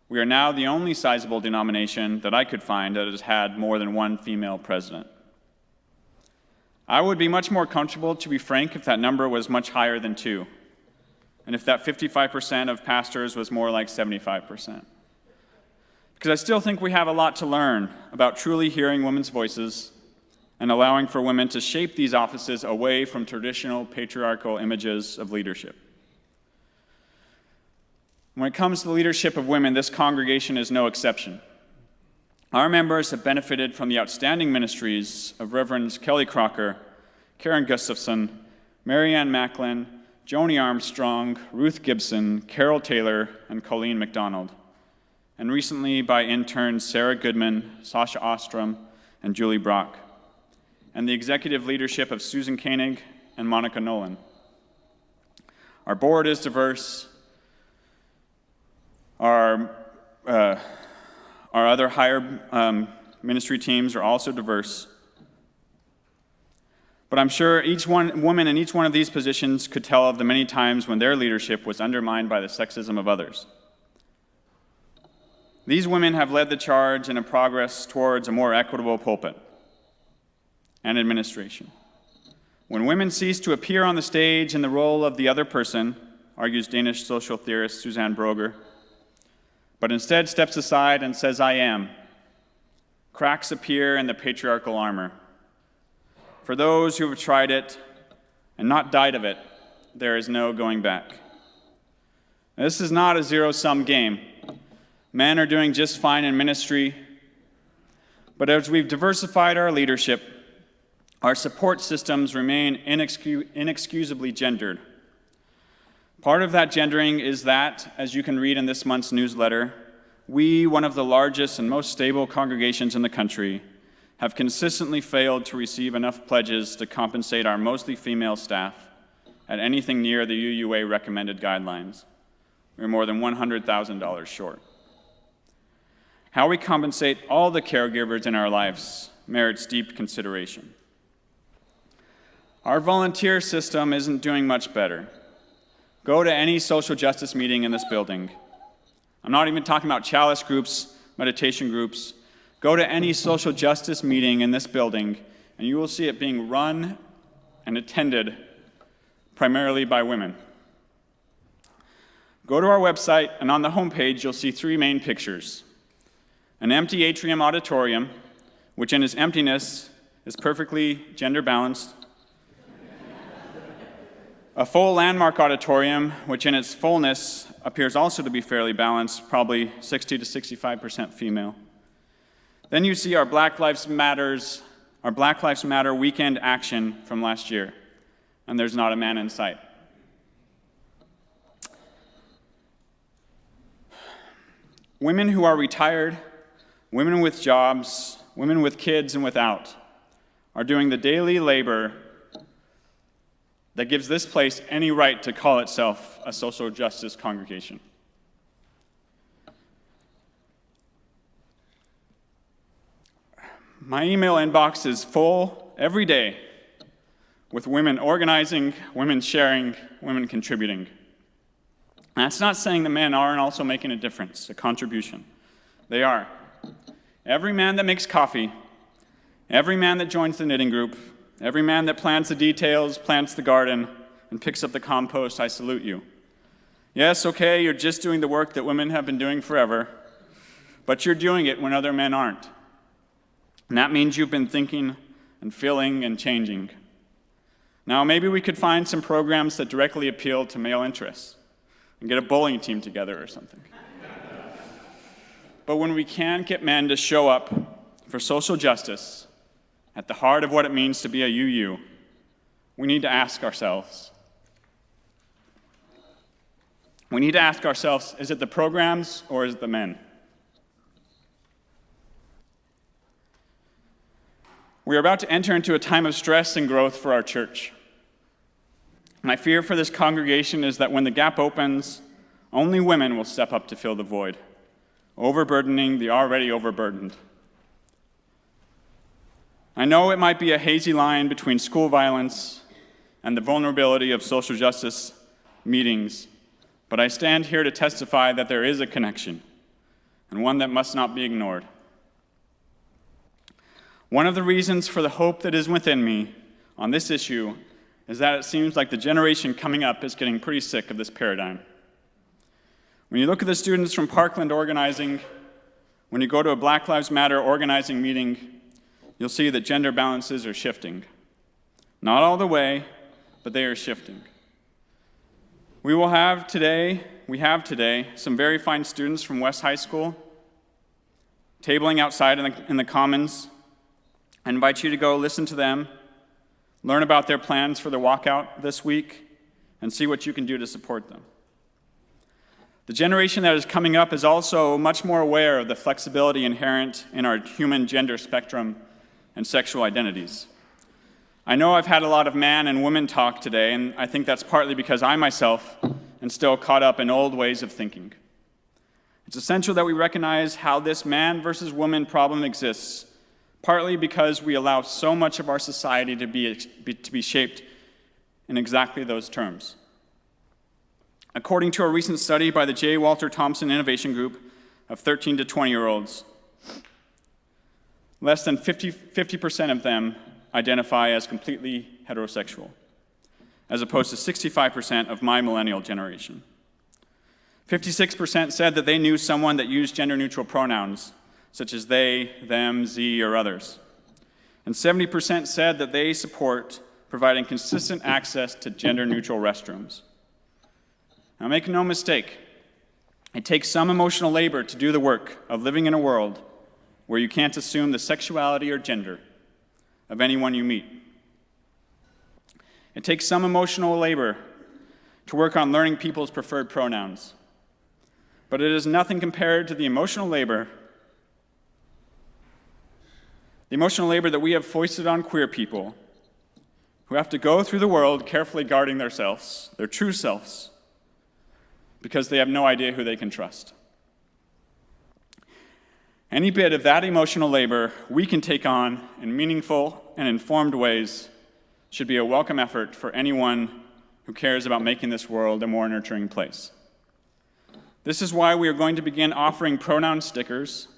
Speaker 5: we are now the only sizable denomination that I could find that has had more than one female president. I would be much more comfortable, to be frank, if that number was much higher than 2, and if that 55% of pastors was more like 75%. Because I still think we have a lot to learn about truly hearing women's voices and allowing for women to shape these offices away from traditional patriarchal images of leadership. When it comes to the leadership of women, this congregation is no exception. Our members have benefited from the outstanding ministries of Reverends Kelly Crocker, Karen Gustafson, Marianne Macklin, Joni Armstrong, Ruth Gibson, Carol Taylor, and Colleen McDonald, and recently by interns Sarah Goodman, Sasha Ostrom, and Julie Brock, and the executive leadership of Susan Koenig and Monica Nolan. Our board is diverse. Our other higher ministry teams are also diverse. But I'm sure each woman in each one of these positions could tell of the many times when their leadership was undermined by the sexism of others. These women have led the charge in a progress towards a more equitable pulpit and administration. When women cease to appear on the stage in the role of the other person, argues Danish social theorist Suzanne Broger, but instead steps aside and says, "I am," cracks appear in the patriarchal armor. For those who have tried it and not died of it, there is no going back. Now, this is not a zero-sum game. Men are doing just fine in ministry, but as we've diversified our leadership, Our support systems remain inexcusably gendered. Part of that gendering is that, as you can read in this month's newsletter, we, one of the largest and most stable congregations in the country, have consistently failed to receive enough pledges to compensate our mostly female staff at anything near the UUA recommended guidelines. We're more than $100,000 short. How we compensate all the caregivers in our lives merits deep consideration. Our volunteer system isn't doing much better. Go to any social justice meeting in this building. I'm not even talking about chalice groups, meditation groups. Go to any social justice meeting in this building, and you will see it being run and attended primarily by women. Go to our website, and on the homepage, you'll see three main pictures. An empty atrium auditorium, which in its emptiness is perfectly gender balanced. A full landmark auditorium, which in its fullness appears also to be fairly balanced, probably 60 to 65% female. Then you see our Black Lives Matter weekend action from last year, and there's not a man in sight. Women who are retired, women with jobs, women with kids and without, are doing the daily labor that gives this place any right to call itself a social justice congregation. My email inbox is full every day with women organizing, women sharing, women contributing. That's not saying that men aren't also making a difference, a contribution. They are. Every man that makes coffee, every man that joins the knitting group, every man that plants the details, plants the garden, and picks up the compost, I salute you. Yes, okay, you're just doing the work that women have been doing forever, but you're doing it when other men aren't. And that means you've been thinking and feeling and changing. Now, maybe we could find some programs that directly appeal to male interests and get a bowling team together or something. But when we can't get men to show up for social justice at the heart of what it means to be a UU, we need to ask ourselves, is it the programs or is it the men? We are about to enter into a time of stress and growth for our church. My fear for this congregation is that when the gap opens, only women will step up to fill the void, overburdening the already overburdened. I know it might be a hazy line between school violence and the vulnerability of social justice meetings, but I stand here to testify that there is a connection, and one that must not be ignored. One of the reasons for the hope that is within me on this issue is that it seems like the generation coming up is getting pretty sick of this paradigm. When you look at the students from Parkland organizing, when you go to a Black Lives Matter organizing meeting, you'll see that gender balances are shifting. Not all the way, but they are shifting. We have today some very fine students from West High School tabling outside in the Commons. I invite you to go listen to them, learn about their plans for the walkout this week, and see what you can do to support them. The generation that is coming up is also much more aware of the flexibility inherent in our human gender spectrum and sexual identities. I know I've had a lot of man and woman talk today, and I think that's partly because I myself am still caught up in old ways of thinking. It's essential that we recognize how this man versus woman problem exists, partly because we allow so much of our society to be shaped in exactly those terms. According to a recent study by the J. Walter Thompson Innovation Group of 13 to 20-year-olds, less than 50% of them identify as completely heterosexual, as opposed to 65% of my millennial generation. 56% said that they knew someone that used gender-neutral pronouns, such as they, them, ze, or others. And 70% said that they support providing consistent access to gender-neutral restrooms. Now, make no mistake, it takes some emotional labor to do the work of living in a world where you can't assume the sexuality or gender of anyone you meet. It takes some emotional labor to work on learning people's preferred pronouns. But it is nothing compared to the emotional labor that we have foisted on queer people who have to go through the world carefully guarding their selves, their true selves, because they have no idea who they can trust. Any bit of that emotional labor we can take on in meaningful and informed ways should be a welcome effort for anyone who cares about making this world a more nurturing place. This is why we are going to begin offering pronoun stickers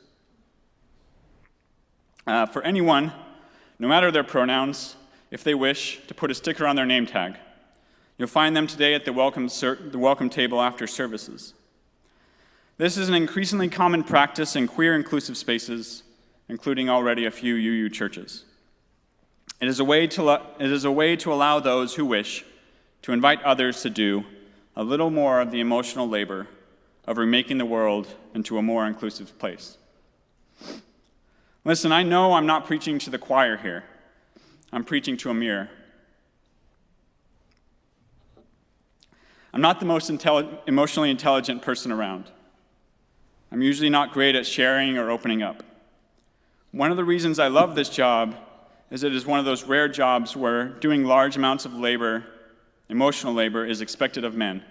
Speaker 5: for anyone, no matter their pronouns, if they wish to put a sticker on their name tag. You'll find them today at the welcome table after services. This is an increasingly common practice in queer inclusive spaces, including already a few UU churches. It is a way to allow those who wish to invite others to do a little more of the emotional labor of remaking the world into a more inclusive place. Listen, I know I'm not preaching to the choir here. I'm preaching to a mirror. I'm not the most emotionally intelligent person around. I'm usually not great at sharing or opening up. One of the reasons I love this job is it is one of those rare jobs where doing large amounts of labor, emotional labor, is expected of men.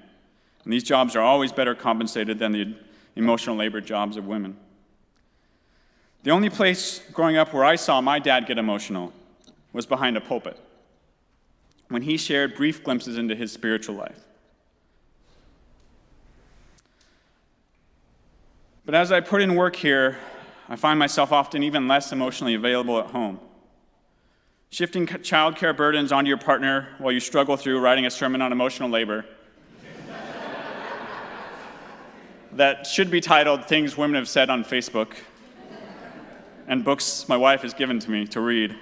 Speaker 5: And these jobs are always better compensated than the emotional labor jobs of women. The only place growing up where I saw my dad get emotional was behind a pulpit, when he shared brief glimpses into his spiritual life. But as I put in work here, I find myself often even less emotionally available at home. Shifting childcare burdens onto your partner while you struggle through writing a sermon on emotional labor that should be titled Things Women Have Said on Facebook and books my wife has given to me to read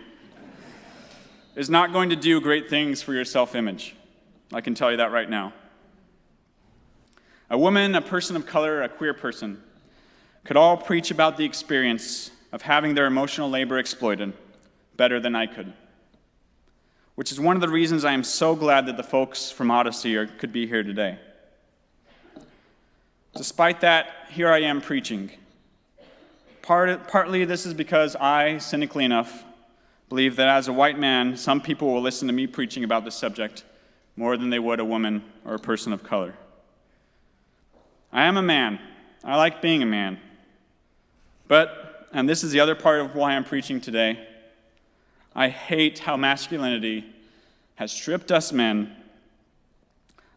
Speaker 5: is not going to do great things for your self-image. I can tell you that right now. A woman, a person of color, a queer person could all preach about the experience of having their emotional labor exploited better than I could, which is one of the reasons I am so glad that the folks from Odyssey could be here today. Despite that, here I am preaching. Partly this is because I, cynically enough, believe that as a white man, some people will listen to me preaching about this subject more than they would a woman or a person of color. I am a man. I like being a man. But, and this is the other part of why I'm preaching today, I hate how masculinity has stripped us men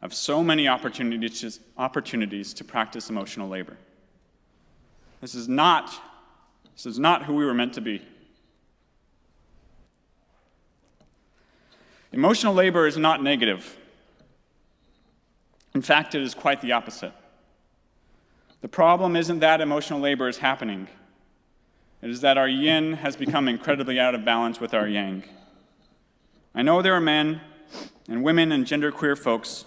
Speaker 5: of so many opportunities to practice emotional labor. This is not who we were meant to be. Emotional labor is not negative. In fact, it is quite the opposite. The problem isn't that emotional labor is happening. It is that our yin has become incredibly out of balance with our yang. I know there are men and women and genderqueer folks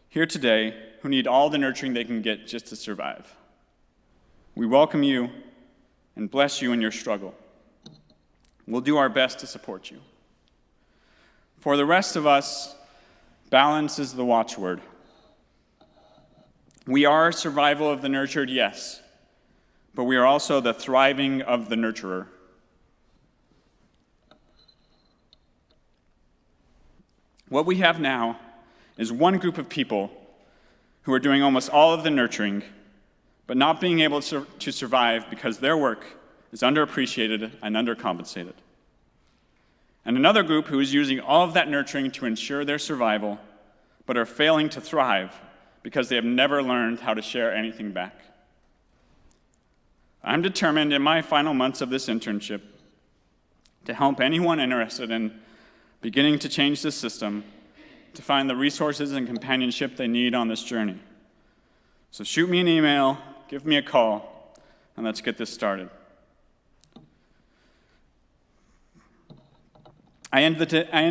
Speaker 5: here today who need all the nurturing they can get just to survive. We welcome you and bless you in your struggle. We'll do our best to support you. For the rest of us, balance is the watchword. We are survival of the nurtured, yes, but we are also the thriving of the nurturer. What we have now is one group of people who are doing almost all of the nurturing, but not being able to survive because their work is underappreciated and undercompensated. And another group who is using all of that nurturing to ensure their survival, but are failing to thrive because they have never learned how to share anything back. I'm determined in my final months of this internship to help anyone interested in beginning to change this system to find the resources and companionship they need on this journey. So shoot me an email, give me a call, and let's get this started. I end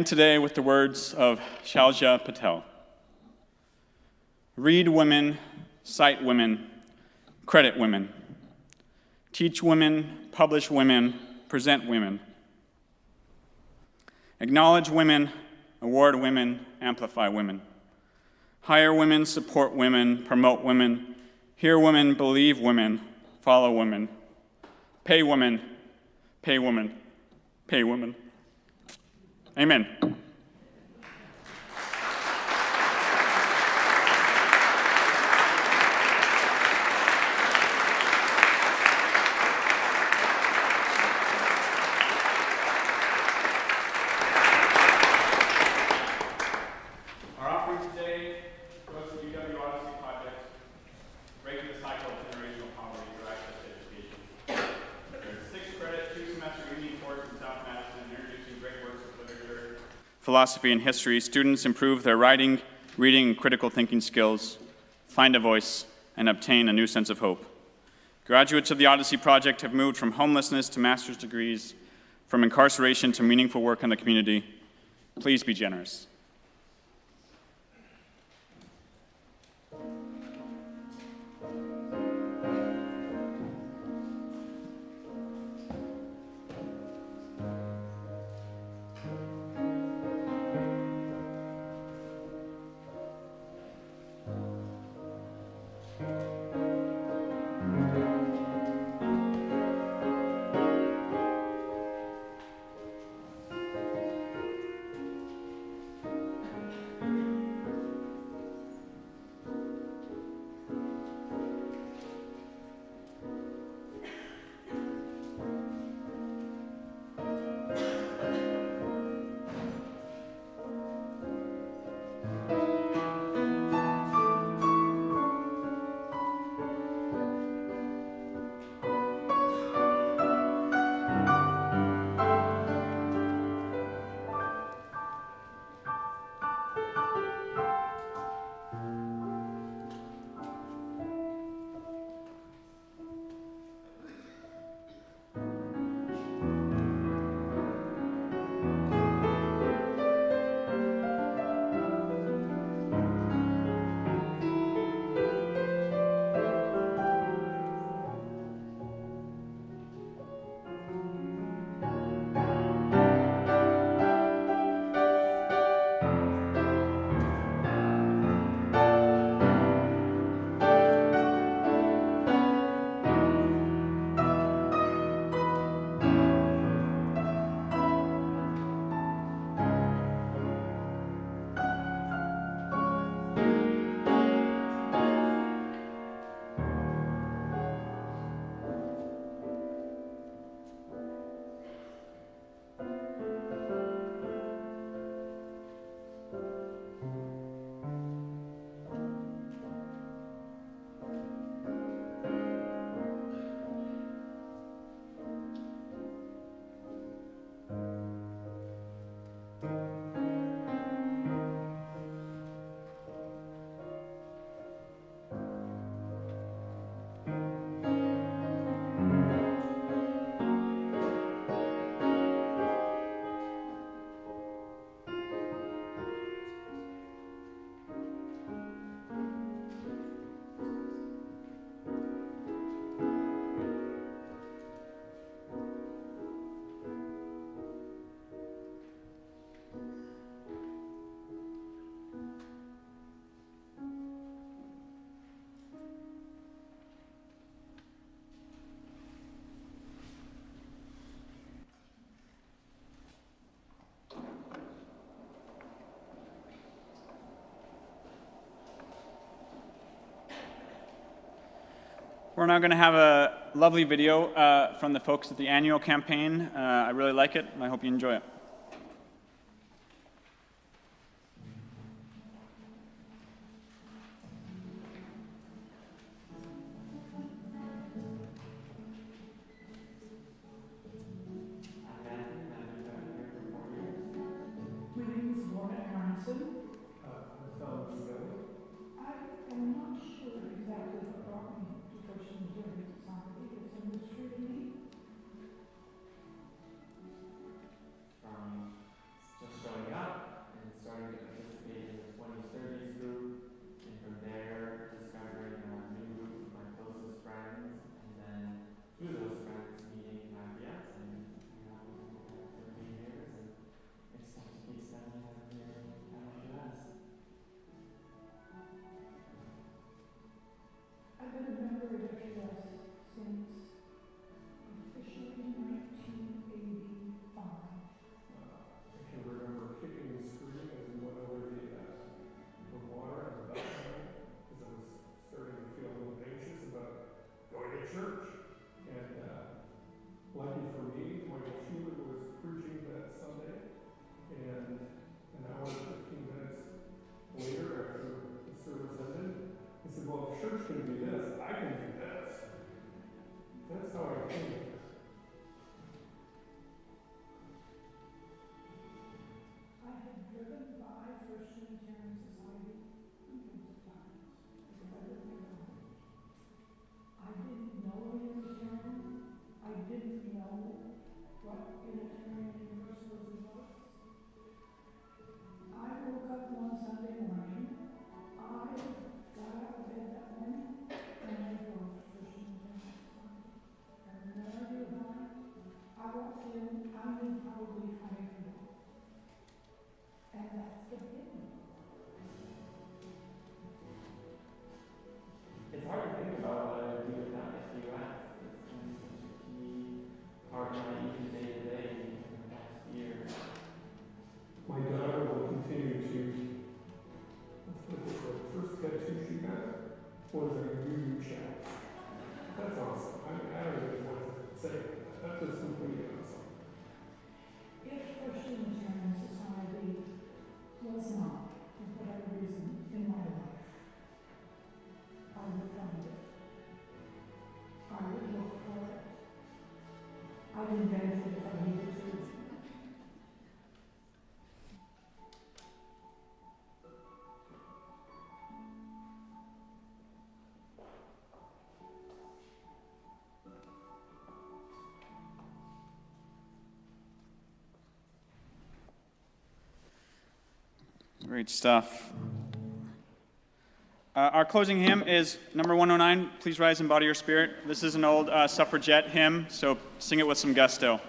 Speaker 5: today with the words of Shalja Patel. Read women, cite women, credit women. Teach women, publish women, present women. Acknowledge women, Award women, amplify women. Hire women, support women, promote women, hear women, believe women, follow women. Pay women, pay women, pay women. Amen. Our offering today goes to the UW Odyssey Project, breaking the cycle of generational poverty through access to education. There's 6 credit, 2-semester evening course in South Madison, introducing great works of literature, philosophy, and history. Students improve their writing, reading, and critical thinking skills, find a voice, and obtain a new sense of hope. Graduates of the Odyssey Project have moved from homelessness to master's degrees, from incarceration to meaningful work in the community. Please be generous. We're now going to have a lovely video from the folks at the annual campaign. I really like it, and I hope you enjoy it.
Speaker 10: Christian do this, I can do this. That's how I think.
Speaker 11: I had driven by First Unitarian Society hundreds of times because I lived near home. I didn't know a Unitarian. I didn't know what Unitarian Universalism was. I woke up one Sunday morning. I got out of bed that morning and I drove to First Unitarian Society. And when I do that, I walked in, I knew probably 5 people. And that's the beginning.
Speaker 10: It's hard to think about what I would do without SUS. It's been such a key part of my even day-to-day in the past year. My daughter will continue to, let's put it this way, the first tattoo she got was a new chest. That's awesome. I don't really want to say that. That's just completely awesome.
Speaker 11: If First Unitarian Society was not, for whatever reason, in my life, I would find it. I would look for it. I'd invent it if I needed to.
Speaker 5: Great stuff. Our closing hymn is number 109, Please Rise and Body Your Spirit. This is an old suffragette hymn, so sing it with some gusto.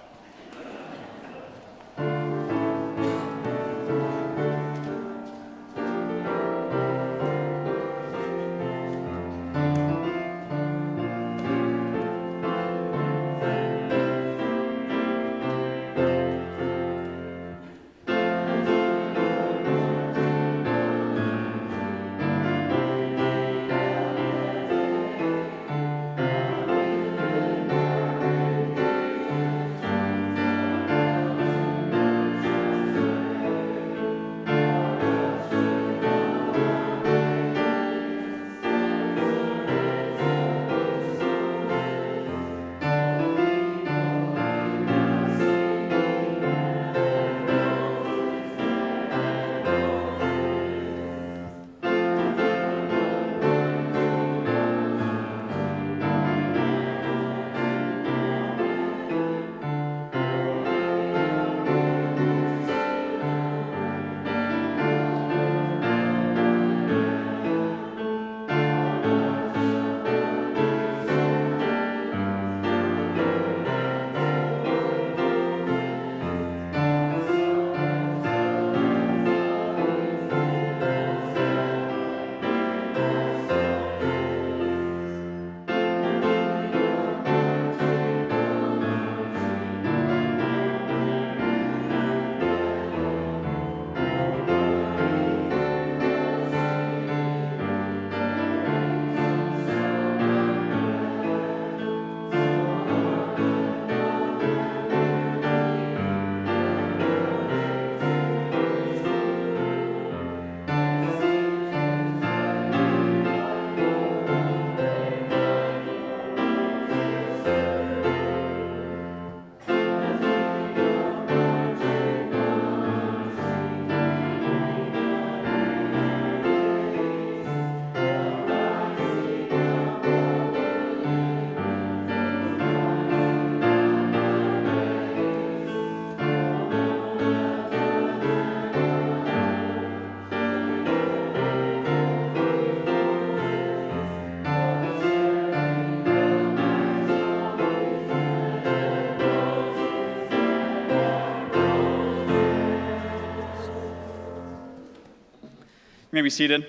Speaker 5: You may be seated.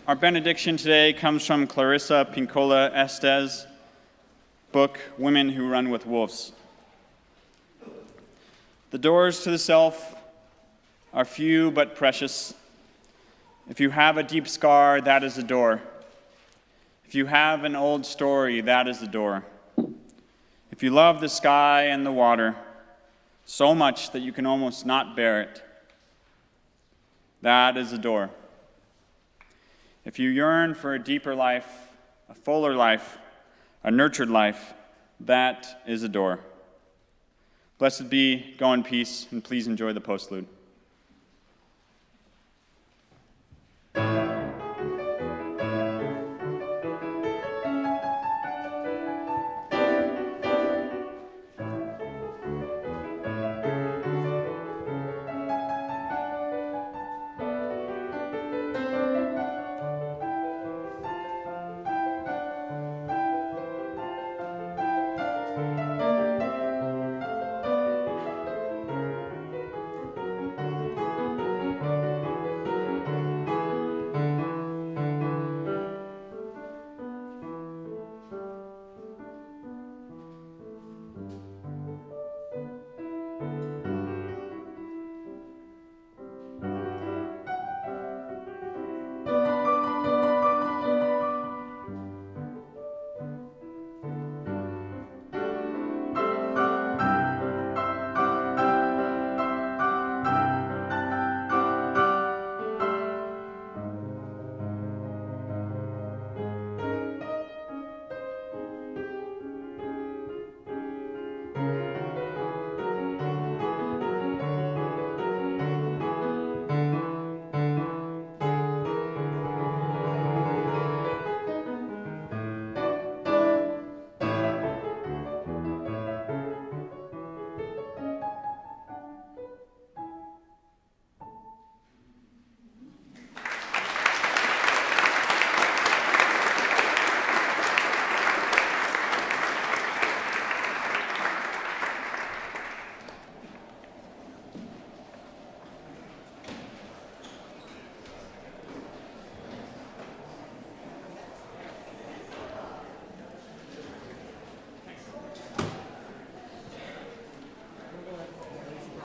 Speaker 5: Our benediction today comes from Clarissa Pinkola Estes' book, Women Who Run with Wolves. The doors to the self are few but precious. If you have a deep scar, that is the door. If you have an old story, that is the door. If you love the sky and the water so much that you can almost not bear it, That is a door. If you yearn for a deeper life, a fuller life, a nurtured life, that is a door. Blessed be, go in peace, and please enjoy the postlude.